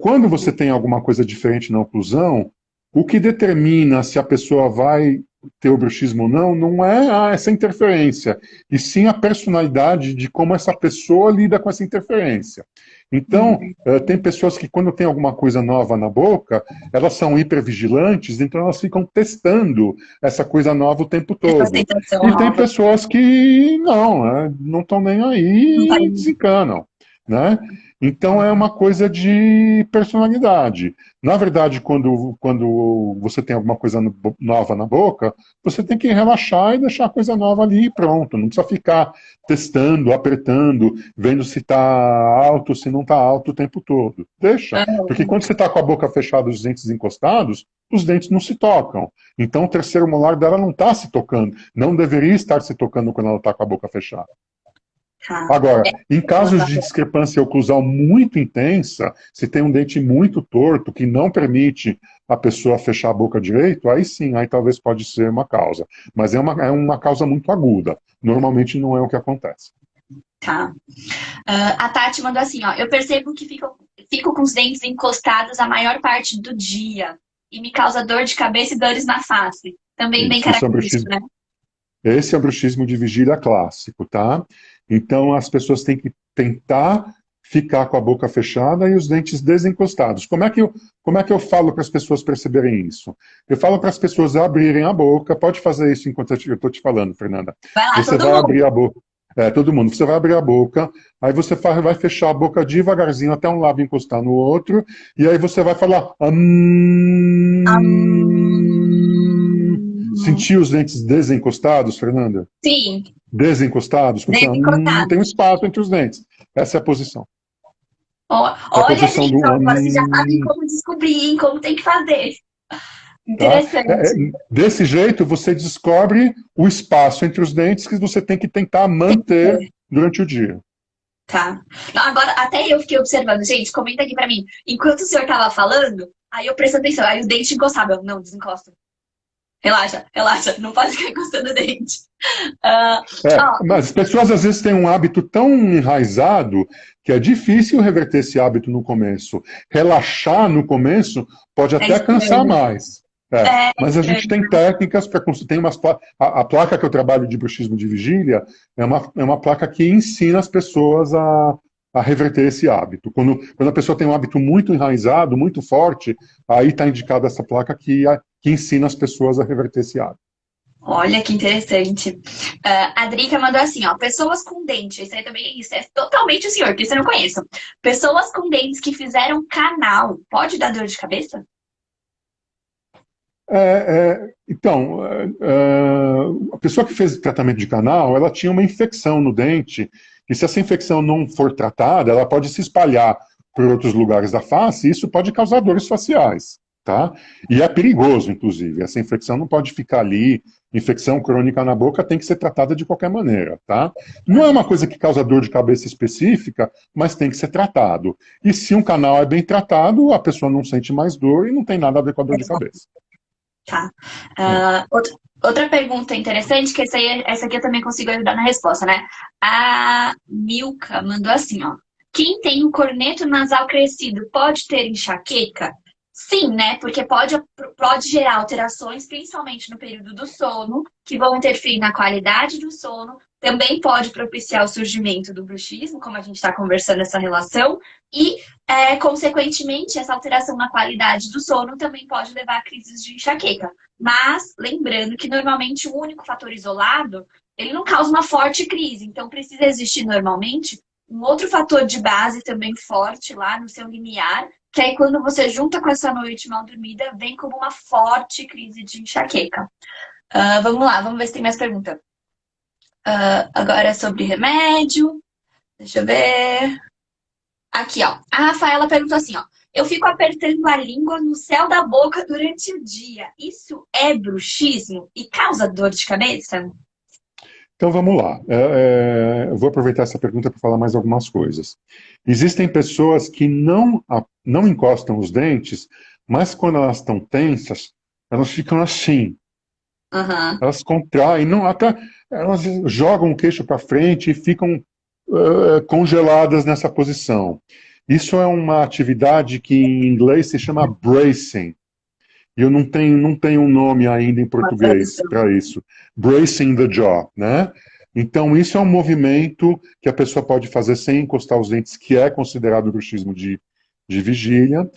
Quando você tem alguma coisa diferente na oclusão, o que determina se a pessoa vai ter o bruxismo ou não, não é essa interferência, e sim a personalidade de como essa pessoa lida com essa interferência. Então, Uhum. tem pessoas que, quando tem alguma coisa nova na boca, elas são hipervigilantes, então elas ficam testando essa coisa nova o tempo Essa todo. sensação E tem nova pessoas que não, né, não estão nem não tá aí e indo. desencanam, né? Então é uma coisa de personalidade. Na verdade, quando você tem alguma coisa nova na boca, você tem que relaxar e deixar a coisa nova ali e pronto. Não precisa ficar testando, apertando, vendo se está alto, se não está alto o tempo todo. Deixa. Porque Aham. quando você está com a boca fechada e os dentes encostados, os dentes não se tocam. Então o terceiro molar dela não está se tocando. Não deveria estar se tocando quando ela está com a boca fechada. Tá. Agora, em casos de discrepância oclusal muito intensa, se tem um dente muito torto que não permite a pessoa fechar a boca direito, aí sim, aí talvez pode ser uma causa. Mas é uma causa muito aguda. Normalmente não é o que acontece. Tá. A Tati mandou assim, ó. Eu percebo que fico com os dentes encostados a maior parte do dia e me causa dor de cabeça e dores na face. Também bem Isso é um característico, bruxismo. né? Esse é o bruxismo de vigília clássico, tá? Então as pessoas têm que tentar ficar com a boca fechada e os dentes desencostados. Como é que eu falo para as pessoas perceberem isso? Eu falo para as pessoas abrirem a boca, pode fazer isso enquanto eu estou te falando, Fernanda. Vai lá, Você todo vai abrir mundo. a boca. Todo mundo. Você vai abrir a boca, aí você vai fechar a boca devagarzinho até um lábio encostar no outro, e aí você vai falar. Sentir os dentes desencostados, Fernanda? Sim, Desencostados, como você desencostado. tem um espaço entre os dentes. Essa é a posição. É a Olha, posição gente, do. ó, agora vocês já sabem como descobrir, hein, como tem que fazer. Tá? Interessante. Desse jeito, você descobre o espaço entre os dentes que você tem que tentar manter durante o dia. Tá. Não, agora, até eu fiquei observando. Gente, comenta aqui pra mim. Enquanto o senhor tava falando, aí eu presto atenção. Aí o dente encostava. Eu, não, desencosta. Relaxa, relaxa. Não pode ficar encostando o dente. Ah, ó, Mas as pessoas às vezes têm um hábito tão enraizado que é difícil reverter esse hábito no começo. Relaxar no começo pode é até cansar estranho. mais. É Mas a gente estranho. tem técnicas para. Tem umas a placa que eu trabalho de bruxismo de vigília é uma placa que ensina as pessoas a reverter esse hábito. Quando a pessoa tem um hábito muito enraizado, muito forte, aí está indicada essa placa que ensina as pessoas a reverter esse hábito. Olha que interessante. A Drica mandou assim, ó. Pessoas com dentes. Isso aí também isso é totalmente o senhor, porque isso eu não conheço. Pessoas com dentes que fizeram canal. Pode dar dor de cabeça? A pessoa que fez tratamento de canal, ela tinha uma infecção no dente, e se essa infecção não for tratada, ela pode se espalhar por outros lugares da face, e isso pode causar dores faciais, tá? E é perigoso, inclusive. Essa infecção não pode ficar ali. Infecção crônica na boca tem que ser tratada de qualquer maneira, tá? Não é uma coisa que causa dor de cabeça específica, mas tem que ser tratado. E se um canal é bem tratado, a pessoa não sente mais dor e não tem nada a ver com a dor de cabeça. Tá. É. Outra pergunta interessante, que essa aqui eu também consigo ajudar na resposta, né? A Milka mandou assim, ó. Quem tem o corneto nasal crescido pode ter enxaqueca? Sim, né? Porque pode gerar alterações, principalmente no período do sono, que vão interferir na qualidade do sono. Também pode propiciar o surgimento do bruxismo, como a gente está conversando essa relação. E, consequentemente, essa alteração na qualidade do sono também pode levar a crises de enxaqueca. Mas, lembrando que normalmente o único fator isolado, ele não causa uma forte crise. Então, precisa existir normalmente um outro fator de base também forte lá no seu limiar, que aí quando você junta com essa noite mal dormida, vem como uma forte crise de enxaqueca. Vamos lá, vamos ver se tem mais pergunta. Agora é sobre remédio. Deixa eu ver. Aqui, ó. A Rafaela perguntou assim, ó. Eu fico apertando a língua no céu da boca durante o dia. Isso é bruxismo e causa dor de cabeça? Então vamos lá. Eu vou aproveitar essa pergunta para falar mais algumas coisas. Existem pessoas que não encostam os dentes, mas quando elas estão tensas, elas ficam assim. Aham. Elas contraem, não, até elas jogam o queixo para frente e ficam congeladas nessa posição. Isso é uma atividade que em inglês se chama bracing. E eu não tenho um nome ainda em Uma português tradução. para isso. Bracing the jaw, né? Então, isso é um movimento que a pessoa pode fazer sem encostar os dentes, que é considerado bruxismo de vigília.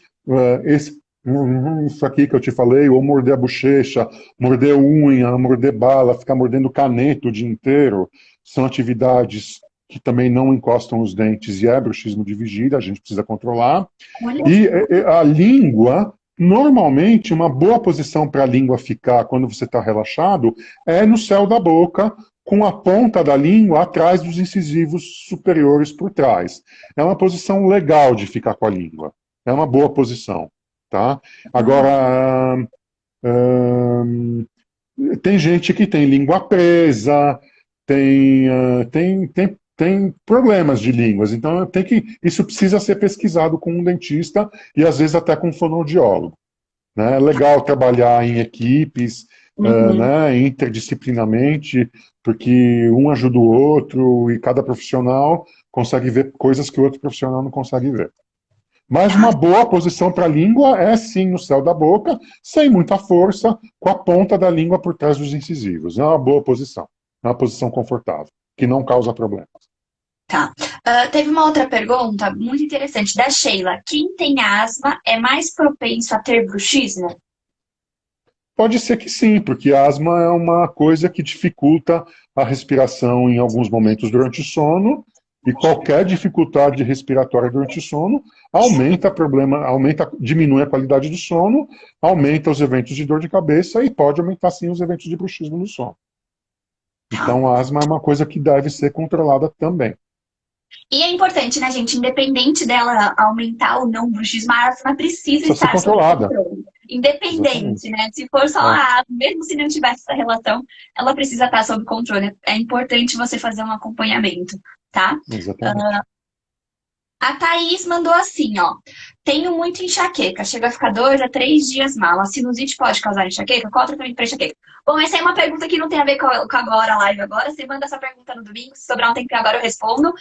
Isso aqui que eu te falei, ou morder a bochecha, morder unha, morder bala, ficar mordendo caneto o dia inteiro, são atividades que também não encostam os dentes e é bruxismo de vigília, a gente precisa controlar. Olha E só. a língua, normalmente, uma boa posição para a língua ficar quando você está relaxado é no céu da boca, com a ponta da língua atrás dos incisivos superiores por trás. É uma posição legal de ficar com a língua. É uma boa posição. Tá? Agora, tem gente que tem língua presa, tem tem problemas de línguas. Então isso precisa ser pesquisado com um dentista e às vezes até com um fonoaudiólogo. Né? É legal trabalhar em equipes, Uhum. né, interdisciplinarmente, porque um ajuda o outro e cada profissional consegue ver coisas que o outro profissional não consegue ver. Mas Tá. uma boa posição para a língua é sim no céu da boca, sem muita força, com a ponta da língua por trás dos incisivos. É uma boa posição, é uma posição confortável, que não causa problemas. Tá. Teve uma outra pergunta muito interessante da Sheila. Quem tem asma é mais propenso a ter bruxismo? Pode ser que sim, porque a asma é uma coisa que dificulta a respiração em alguns momentos durante o sono, e qualquer dificuldade respiratória durante o sono diminui a qualidade do sono, aumenta os eventos de dor de cabeça e pode aumentar sim os eventos de bruxismo no sono. Tá. Então a asma é uma coisa que deve ser controlada também. E é importante, né, gente? Independente dela aumentar ou não o bruxismo, a asma precisa Precisa ser estar sob controlada. controle. Independente, Exatamente. né? Se for só É, a asma, mesmo se não tivesse essa relação, ela precisa estar sob controle. É importante você fazer um acompanhamento, tá? exatamente. A Thaís mandou assim, ó. Tenho muito enxaqueca, chega a ficar 2 a 3 dias mal. A sinusite pode causar enxaqueca? Qual o tratamento para enxaqueca? Bom, essa é uma pergunta que não tem a ver com agora, a live agora. Você manda essa pergunta no domingo, se sobrar um tempinho agora eu respondo.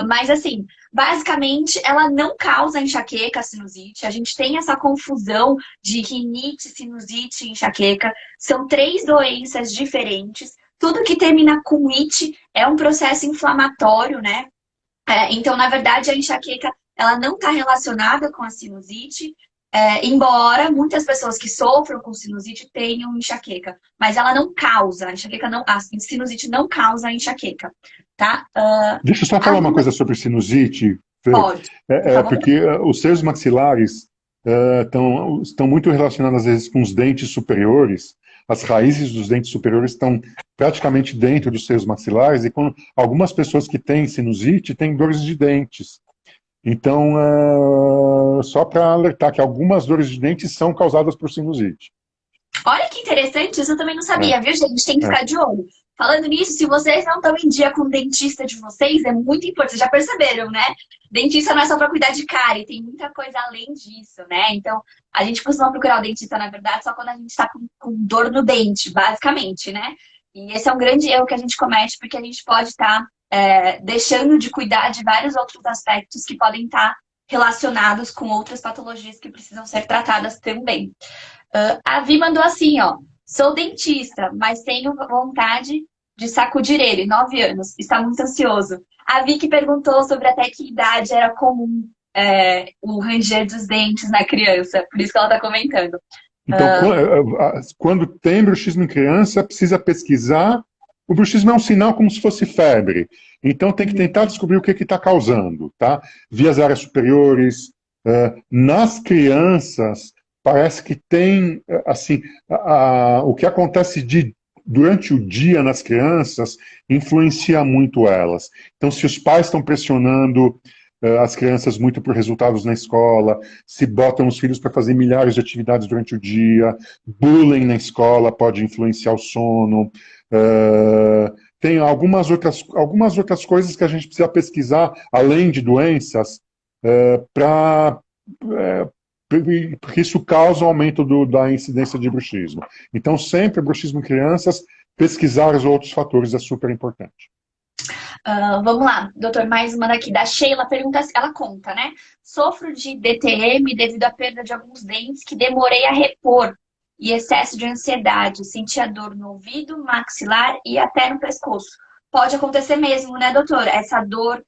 Mas assim, basicamente, ela não causa enxaqueca, a sinusite. A gente tem essa confusão de rinite, sinusite e enxaqueca. São 3 doenças diferentes. Tudo que termina com it é um processo inflamatório, né? Então, na verdade, a enxaqueca ela não está relacionada com a sinusite, embora muitas pessoas que sofram com sinusite tenham enxaqueca, mas ela não causa, a sinusite não causa enxaqueca, tá? Deixa eu só A falar uma Vima coisa sobre sinusite, Fê. pode, por favor. Porque os seios maxilares estão muito relacionados, às vezes, com os dentes superiores. As raízes dos dentes superiores estão praticamente dentro dos seios maxilares, e quando, algumas pessoas que têm sinusite têm dores de dentes. Então, só para alertar que algumas dores de dentes são causadas por sinusite. Olha que interessante, isso eu também não É, sabia, viu, gente? Tem que é. ficar de olho. Falando nisso, se vocês não estão em dia com o dentista de vocês, é muito importante. Vocês já perceberam, né? Dentista não é só para cuidar de cárie, tem muita coisa além disso, né? Então, a gente costuma procurar o dentista, na verdade, só quando a gente está com dor no dente, basicamente, né? E esse é um grande erro que a gente comete, porque a gente pode estar deixando de cuidar de vários outros aspectos que podem estar relacionados com outras patologias que precisam ser tratadas também. A Vi mandou assim, ó. Sou dentista, mas tenho vontade de sacudir ele, 9 anos. Está muito ansioso. A Vi que perguntou sobre até que idade era comum o ranger dos dentes na criança. Por isso que ela está comentando. Então, quando tem bruxismo em criança, precisa pesquisar. O bruxismo é um sinal como se fosse febre. Então, tem que tentar descobrir o que está causando, tá? Via as áreas superiores. Nas crianças, parece que tem, assim, o que acontece durante o dia nas crianças influencia muito elas. Então, se os pais estão pressionando as crianças muito por resultados na escola, se botam os filhos para fazer milhares de atividades durante o dia, bullying na escola pode influenciar o sono. Tem algumas outras coisas que a gente precisa pesquisar, além de doenças, para porque isso causa um aumento da incidência de bruxismo. Então, sempre bruxismo em crianças, pesquisar os outros fatores é super importante. Vamos lá, doutor, mais uma daqui. Da Sheila pergunta, ela conta, né? Sofro de DTM devido à perda de alguns dentes que demorei a repor e excesso de ansiedade. Sentia dor no ouvido, maxilar e até no pescoço. Pode acontecer mesmo, né, doutor? Essa dor,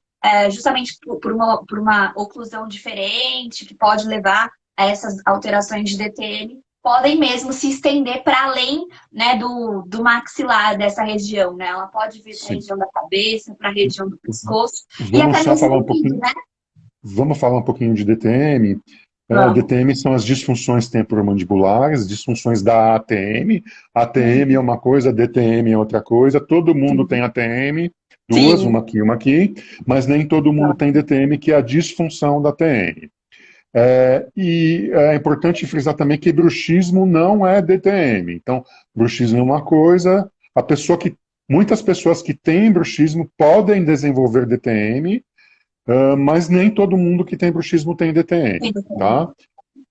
justamente por uma oclusão diferente, que pode levar a essas alterações de DTM, podem mesmo se estender para além, né, do maxilar dessa região, né? Ela pode vir para a Sim. região da cabeça, para a região do pescoço e Vamos até só mesmo falar do um ouvido, pouquinho. né? Vamos falar um pouquinho de DTM. Vamos. DTM são as disfunções temporomandibulares, disfunções da ATM. ATM é uma coisa, DTM é outra coisa. Todo mundo tem ATM, duas, Sim. uma aqui, mas nem todo mundo tem DTM, que é a disfunção da TM. E é importante frisar também que bruxismo não é DTM. Então, bruxismo é uma coisa, a pessoa que muitas pessoas que têm bruxismo podem desenvolver DTM, mas nem todo mundo que tem bruxismo tem DTM, tá?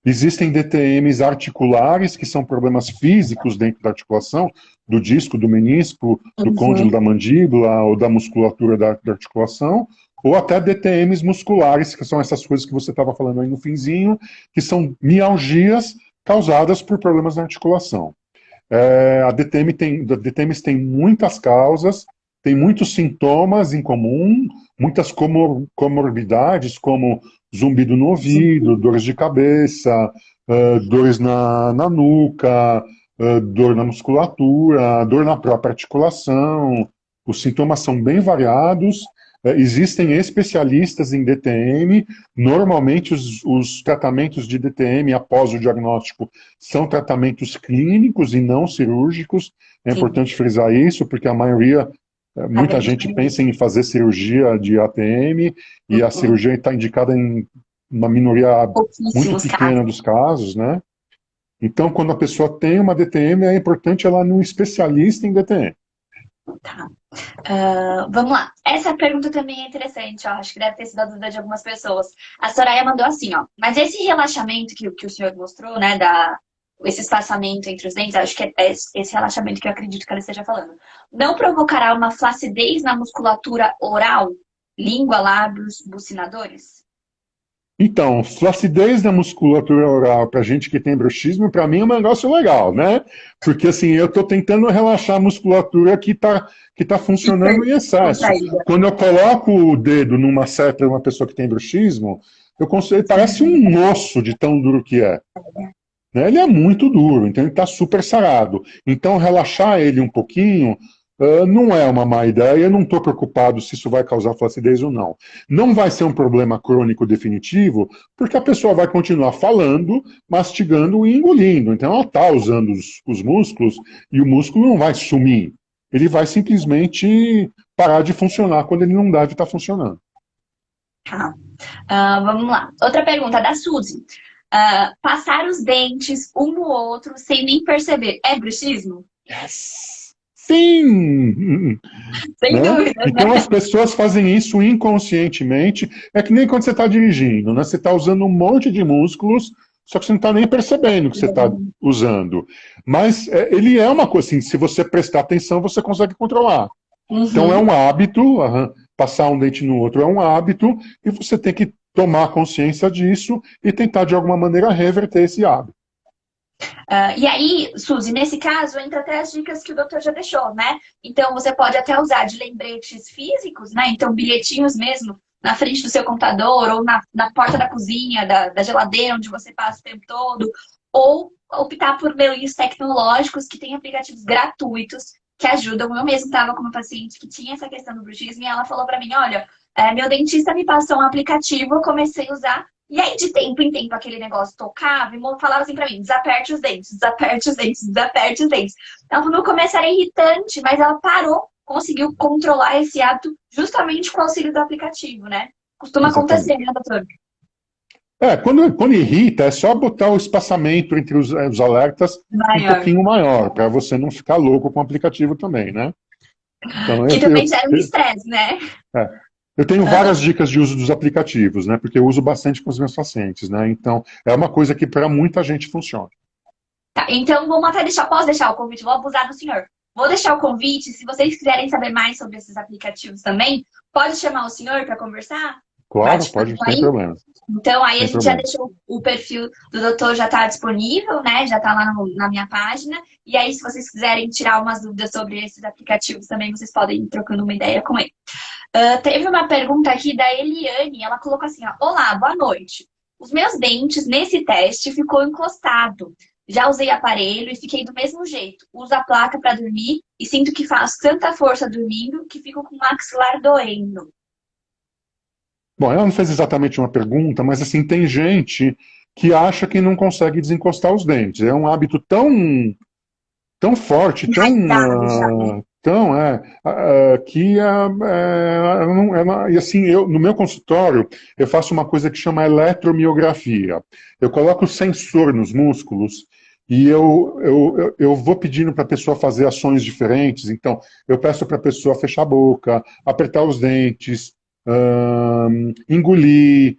Existem DTMs articulares, que são problemas físicos dentro da articulação, do disco, do menisco, do côndilo da mandíbula ou da musculatura da articulação, ou até DTMs musculares, que são essas coisas que você estava falando aí no finzinho, que são mialgias causadas por problemas na articulação. DTMs tem muitas causas, tem muitos sintomas em comum, muitas comorbidades, como zumbido no ouvido, dores de cabeça, dores na nuca, dor na musculatura, dor na própria articulação. Os sintomas são bem variados. Existem especialistas em DTM. Normalmente, os tratamentos de DTM após o diagnóstico são tratamentos clínicos e não cirúrgicos. É importante frisar isso, porque a maioria, muita gente pensa em fazer cirurgia de ATM, e a cirurgia está indicada em uma minoria muito pequena dos casos, né? Então, quando a pessoa tem uma DTM, é importante ela ir num especialista em DTM. Tá. Vamos lá. Essa pergunta também é interessante, ó. Acho que deve ter sido a dúvida de algumas pessoas. A Soraya mandou assim, ó. Mas esse relaxamento que o senhor mostrou, né, esse espaçamento entre os dentes, acho que é esse relaxamento que eu acredito que ela esteja falando, não provocará uma flacidez na musculatura oral, língua, lábios, bucinadores? Então, flacidez na musculatura oral para gente que tem bruxismo, para mim é um negócio legal, né? Porque assim, eu estou tentando relaxar a musculatura que tá funcionando em excesso. Quando eu coloco o dedo numa seta de uma pessoa que tem bruxismo, parece um osso de tão duro que é. Ele é muito duro, então ele está super sarado. Então, relaxar ele um pouquinho não é uma má ideia, eu não estou preocupado se isso vai causar flacidez ou não. Não vai ser um problema crônico definitivo, porque a pessoa vai continuar falando, mastigando e engolindo. Então ela está usando os músculos, e o músculo não vai sumir. Ele vai simplesmente parar de funcionar quando ele não deve estar funcionando. Tá. Vamos lá. Outra pergunta da Suzy. Passar os dentes um no outro sem nem perceber, é bruxismo? Yes! Sim! Sem dúvida. Então as pessoas fazem isso inconscientemente. É que nem quando você está dirigindo, né? Você está usando um monte de músculos, só que você não está nem percebendo que você está usando. Mas ele é uma coisa assim, se você prestar atenção, você consegue controlar. Então é um hábito, passar um dente no outro é um hábito, e você tem que tomar consciência disso e tentar de alguma maneira reverter esse hábito. E aí, Suzy, nesse caso, entra até as dicas que o doutor já deixou, né? Então, você pode até usar de lembretes físicos, né? Então, bilhetinhos mesmo na frente do seu computador ou na porta da cozinha, da geladeira, onde você passa o tempo todo. Ou optar por meios tecnológicos que têm aplicativos gratuitos que ajudam. Eu mesmo estava com uma paciente que tinha essa questão do bruxismo e ela falou para mim, olha, meu dentista me passou um aplicativo, eu comecei a usar. E aí, de tempo em tempo, aquele negócio tocava e falava assim pra mim, desaperte os dentes, desaperte os dentes, desaperte os dentes. Então, no começo era irritante, mas ela parou, conseguiu controlar esse hábito justamente com o auxílio do aplicativo, né? Costuma acontecer, né, doutor? Quando irrita, é só botar o espaçamento entre os alertas um pouquinho maior, para você não ficar louco com o aplicativo também, né? Então, que também gera um estresse, né? Eu tenho várias dicas de uso dos aplicativos, né? Porque eu uso bastante com os meus pacientes, né? Então, é uma coisa que para muita gente funciona. Tá, então vamos até posso deixar o convite, vou abusar do senhor. Vou deixar o convite, se vocês quiserem saber mais sobre esses aplicativos também, pode chamar o senhor para conversar? Claro, pode, sem problema. Então, aí a gente já deixou o perfil do doutor, já está disponível, né? Já está lá na minha página. E aí, se vocês quiserem tirar umas dúvidas sobre esses aplicativos também, vocês podem ir trocando uma ideia com ele. Teve uma pergunta aqui da Eliane, ela colocou assim, ó, olá, boa noite. Os meus dentes nesse teste ficou encostado. Já usei aparelho e fiquei do mesmo jeito. Uso a placa para dormir e sinto que faço tanta força dormindo que fico com o maxilar doendo. Bom, ela não fez exatamente uma pergunta, mas assim, tem gente que acha que não consegue desencostar os dentes. É um hábito tão forte, e assim, no meu consultório, eu faço uma coisa que chama eletromiografia. Eu coloco sensor nos músculos e eu vou pedindo para a pessoa fazer ações diferentes. Então, eu peço para a pessoa fechar a boca, apertar os dentes, engolir,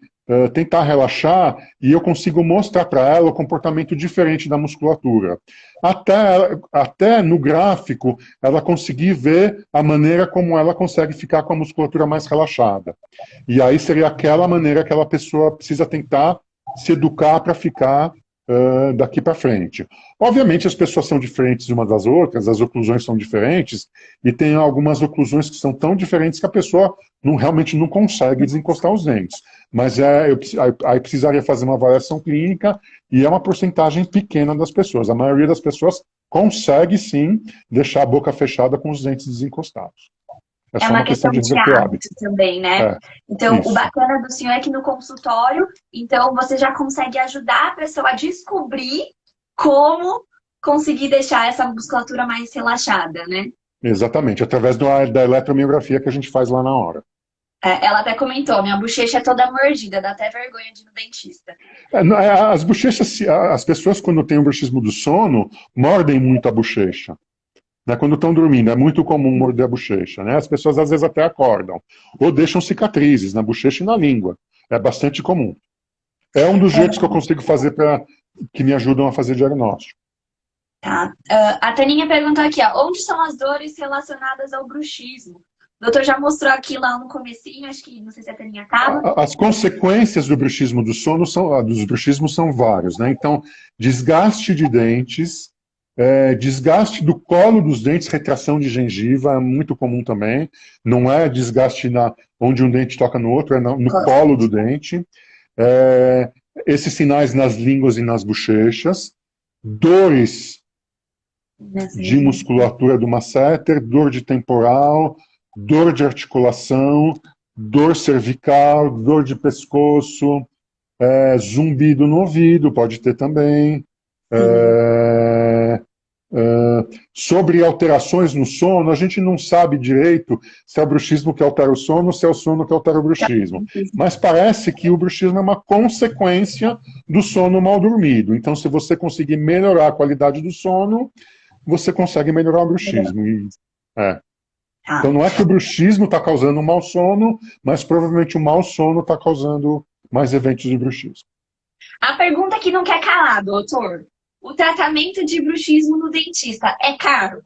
tentar relaxar, e eu consigo mostrar para ela o comportamento diferente da musculatura. Até no gráfico, ela conseguir ver a maneira como ela consegue ficar com a musculatura mais relaxada. E aí seria aquela maneira que aquela pessoa precisa tentar se educar para ficar daqui para frente. Obviamente as pessoas são diferentes umas das outras, as oclusões são diferentes, e tem algumas oclusões que são tão diferentes que a pessoa realmente não consegue desencostar os dentes. Mas aí precisaria fazer uma avaliação clínica, e é uma porcentagem pequena das pessoas. A maioria das pessoas consegue sim deixar a boca fechada com os dentes desencostados. É só uma uma questão de questão de reverter o hábito. hábito também, né? É, Então, o isso. bacana do senhor é que no consultório, então você já consegue ajudar a pessoa a descobrir como conseguir deixar essa musculatura mais relaxada, né? Exatamente, através da eletromiografia que a gente faz lá na hora. Ela até comentou, minha bochecha é toda mordida, dá até vergonha de ir no dentista. As bochechas, as pessoas quando têm o bruxismo do sono, mordem muito a bochecha. Né? Quando estão dormindo, é muito comum morder a bochecha. Né? As pessoas às vezes até acordam. Ou deixam cicatrizes na bochecha e na língua. É bastante comum. É um dos jeitos que eu consigo fazer que me ajudam a fazer diagnóstico. Tá. A Taninha perguntou aqui, ó, onde são as dores relacionadas ao bruxismo? O doutor já mostrou aqui lá no comecinho, acho que não sei se a Taninha estava. As consequências do bruxismo do sono dos bruxismos são vários, né? Então, desgaste de dentes, desgaste do colo dos dentes, retração de gengiva é muito comum também. Não é desgaste onde um dente toca no outro, é no colo do dente. Esses sinais nas línguas e nas bochechas. Dores de musculatura do masseter, dor de temporal, dor de articulação, dor cervical, dor de pescoço, zumbido no ouvido, pode ter também. Sobre alterações no sono, a gente não sabe direito se é o bruxismo que altera o sono ou se é o sono que altera o bruxismo. Mas parece que o bruxismo é uma consequência do sono mal dormido. Então, se você conseguir melhorar a qualidade do sono, você consegue melhorar o bruxismo. Então, não é que o bruxismo está causando um mau sono, mas provavelmente o mau sono está causando mais eventos de bruxismo. A pergunta que não quer calar, doutor. O tratamento de bruxismo no dentista é caro?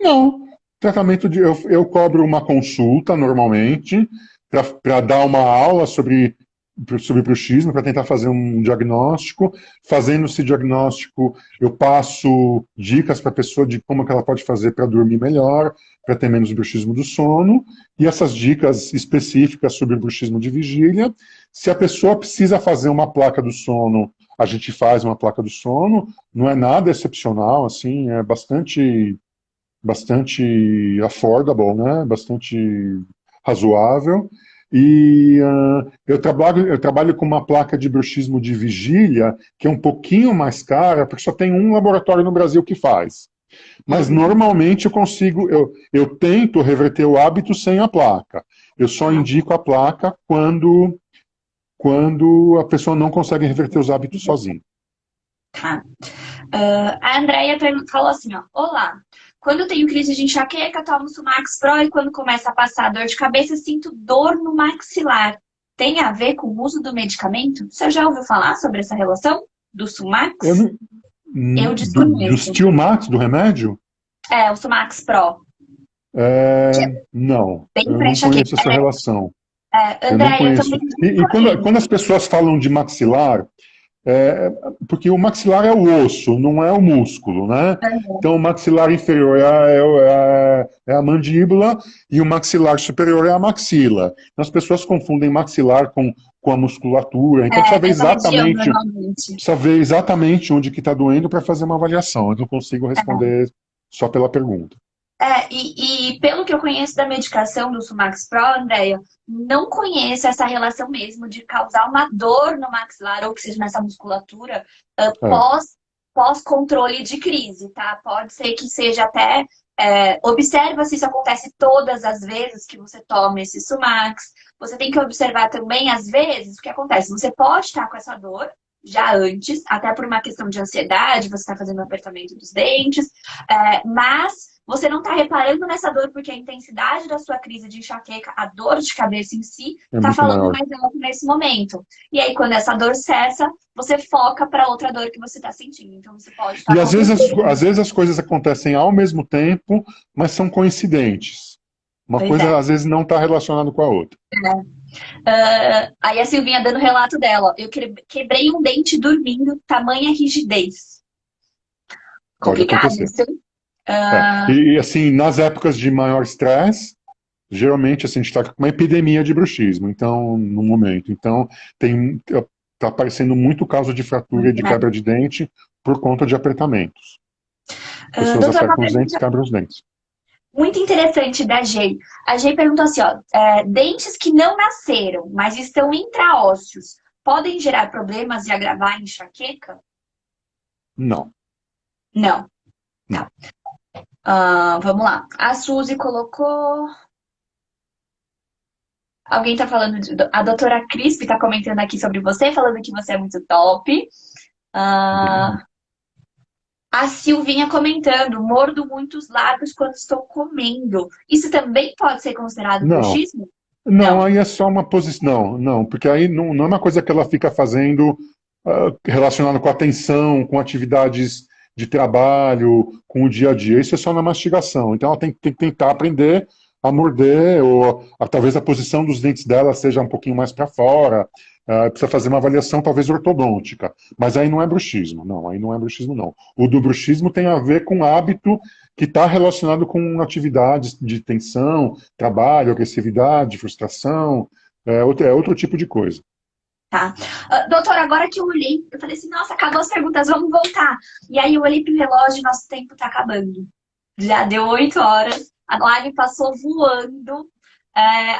Não. Eu cobro uma consulta, normalmente, para dar uma aula sobre bruxismo, para tentar fazer um diagnóstico. Fazendo esse diagnóstico, eu passo dicas para a pessoa de como que ela pode fazer para dormir melhor, para ter menos bruxismo do sono, e essas dicas específicas sobre bruxismo de vigília. Se a pessoa precisa fazer uma placa do sono, a gente faz uma placa do sono, não é nada excepcional, assim, é bastante affordable, né? Bastante razoável. E eu trabalho com uma placa de bruxismo de vigília, que é um pouquinho mais cara, porque só tem um laboratório no Brasil que faz. Mas normalmente eu tento reverter o hábito sem a placa. Eu só indico a placa quando a pessoa não consegue reverter os hábitos sozinha. Tá. A Andrea falou assim, ó, olá, quando eu tenho crise de enxaqueca, tomo Sumax Pro e quando começa a passar dor de cabeça, sinto dor no maxilar. Tem a ver com o uso do medicamento? Você já ouviu falar sobre essa relação do Sumax? Eu desconheço. Do Stilmax, do remédio? O Sumax Pro. Não, Bem eu não conheço essa relação. Andréia, eu também... E quando as pessoas falam de maxilar, porque o maxilar é o osso, não é o músculo, né? Então o maxilar inferior é a mandíbula e o maxilar superior é a maxila. Então, as pessoas confundem maxilar com a musculatura, então precisa ver exatamente onde que está doendo para fazer uma avaliação. Eu não consigo responder só pela pergunta. E pelo que eu conheço da medicação do Sumax Pro, Andréia, não conheço essa relação mesmo de causar uma dor no maxilar ou que seja nessa musculatura pós controle de crise, tá? Pode ser que seja até... observa se isso acontece todas as vezes que você toma esse Sumax. Você tem que observar também, às vezes, o que acontece. Você pode estar com essa dor já antes, até por uma questão de ansiedade, você está fazendo o apertamento dos dentes, mas você não está reparando nessa dor porque a intensidade da sua crise de enxaqueca, a dor de cabeça em si, É está muito falando maior. mais alto nesse momento. E aí, quando essa dor cessa, você foca para outra dor que você está sentindo. Então, você pode estar E às vezes, acontecendo. às vezes as coisas acontecem ao mesmo tempo, mas são coincidentes. Uma Pois é. coisa às vezes não está relacionada com a outra. Aí a Silvinha dando relato dela. Eu quebrei um dente dormindo, tamanha rigidez. Pode Complicado acontecer. isso? É. E assim, nas épocas de maior estresse, geralmente assim, a gente está com uma epidemia de bruxismo, então, no momento. Então, está aparecendo muito caso de fratura e de quebra de dente por conta de apertamentos. Pessoas Doutora, uma apertam os dentes, pergunta quebram os dentes. muito interessante da Gei. A Gei perguntou assim, ó, dentes que não nasceram, mas estão intraósseos, podem gerar problemas e agravar a enxaqueca? Não, Não. não. Tá. Vamos lá. A Suzy colocou... Alguém tá falando... A doutora Crisp tá comentando aqui sobre você, falando que você é muito top. Ah, a Silvinha comentando, mordo muitos lábios quando estou comendo. Isso também pode ser considerado Não. bruxismo? Não, Não. aí é só uma posição. Não, porque aí não é uma coisa que ela fica fazendo relacionada com atenção, com atividades de trabalho, com o dia a dia. Isso é só na mastigação. Então ela tem que tentar aprender a morder, ou talvez a posição dos dentes dela seja um pouquinho mais para fora. Precisa fazer uma avaliação talvez ortodôntica. Mas aí não é bruxismo. Não, aí não é bruxismo, não. O do bruxismo tem a ver com hábito que está relacionado com atividades de tensão, trabalho, agressividade, frustração, é outro tipo de coisa. Tá. Doutora, agora que eu olhei, eu falei assim, nossa, acabou as perguntas, vamos voltar. E aí eu olhei pro relógio e nosso tempo tá acabando. Já deu 8 horas, a live passou voando.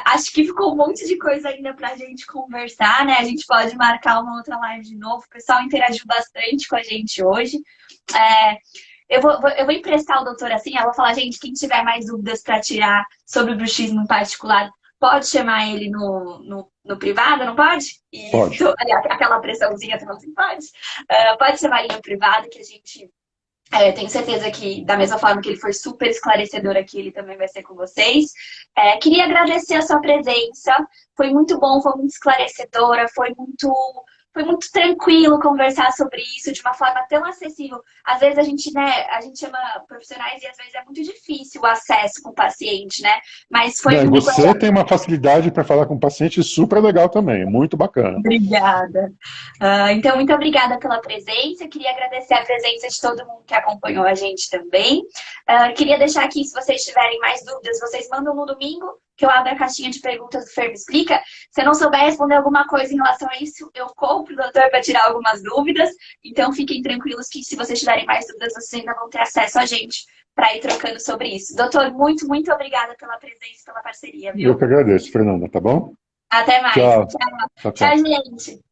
Acho que ficou um monte de coisa ainda pra gente conversar, né? A gente pode marcar uma outra live de novo. O pessoal interagiu bastante com a gente hoje. É, eu vou emprestar o doutor assim, eu vou falar, gente, quem tiver mais dúvidas para tirar sobre o bruxismo em particular, pode chamar ele no privado, não pode? Pode. Isso, aquela pressãozinha, você fala assim, pode. Pode chamar ele no privado, que a gente tenho certeza que, da mesma forma que ele foi super esclarecedor aqui, ele também vai ser com vocês. Queria agradecer a sua presença, foi muito bom, foi muito esclarecedora, foi muito tranquilo conversar sobre isso de uma forma tão acessível. Às vezes a gente chama profissionais e às vezes é muito difícil o acesso com o paciente, né? Mas foi Não, e muito você legal. tem uma facilidade para falar com o paciente super legal também, muito bacana. Obrigada. Então, muito obrigada pela presença. Queria agradecer a presença de todo mundo que acompanhou a gente também. Queria deixar aqui, se vocês tiverem mais dúvidas, vocês mandam no domingo, que eu abro a caixinha de perguntas do Fer Me Explica. Se eu não souber responder alguma coisa em relação a isso, eu compro o doutor para tirar algumas dúvidas. Então, fiquem tranquilos que se vocês tiverem mais dúvidas, vocês ainda vão ter acesso a gente para ir trocando sobre isso. Doutor, muito, muito obrigada pela presença e pela parceria, Eu viu? que agradeço, Fernanda, tá bom? Até mais. Tchau. Tchau, Tchau, tchau, tchau. gente.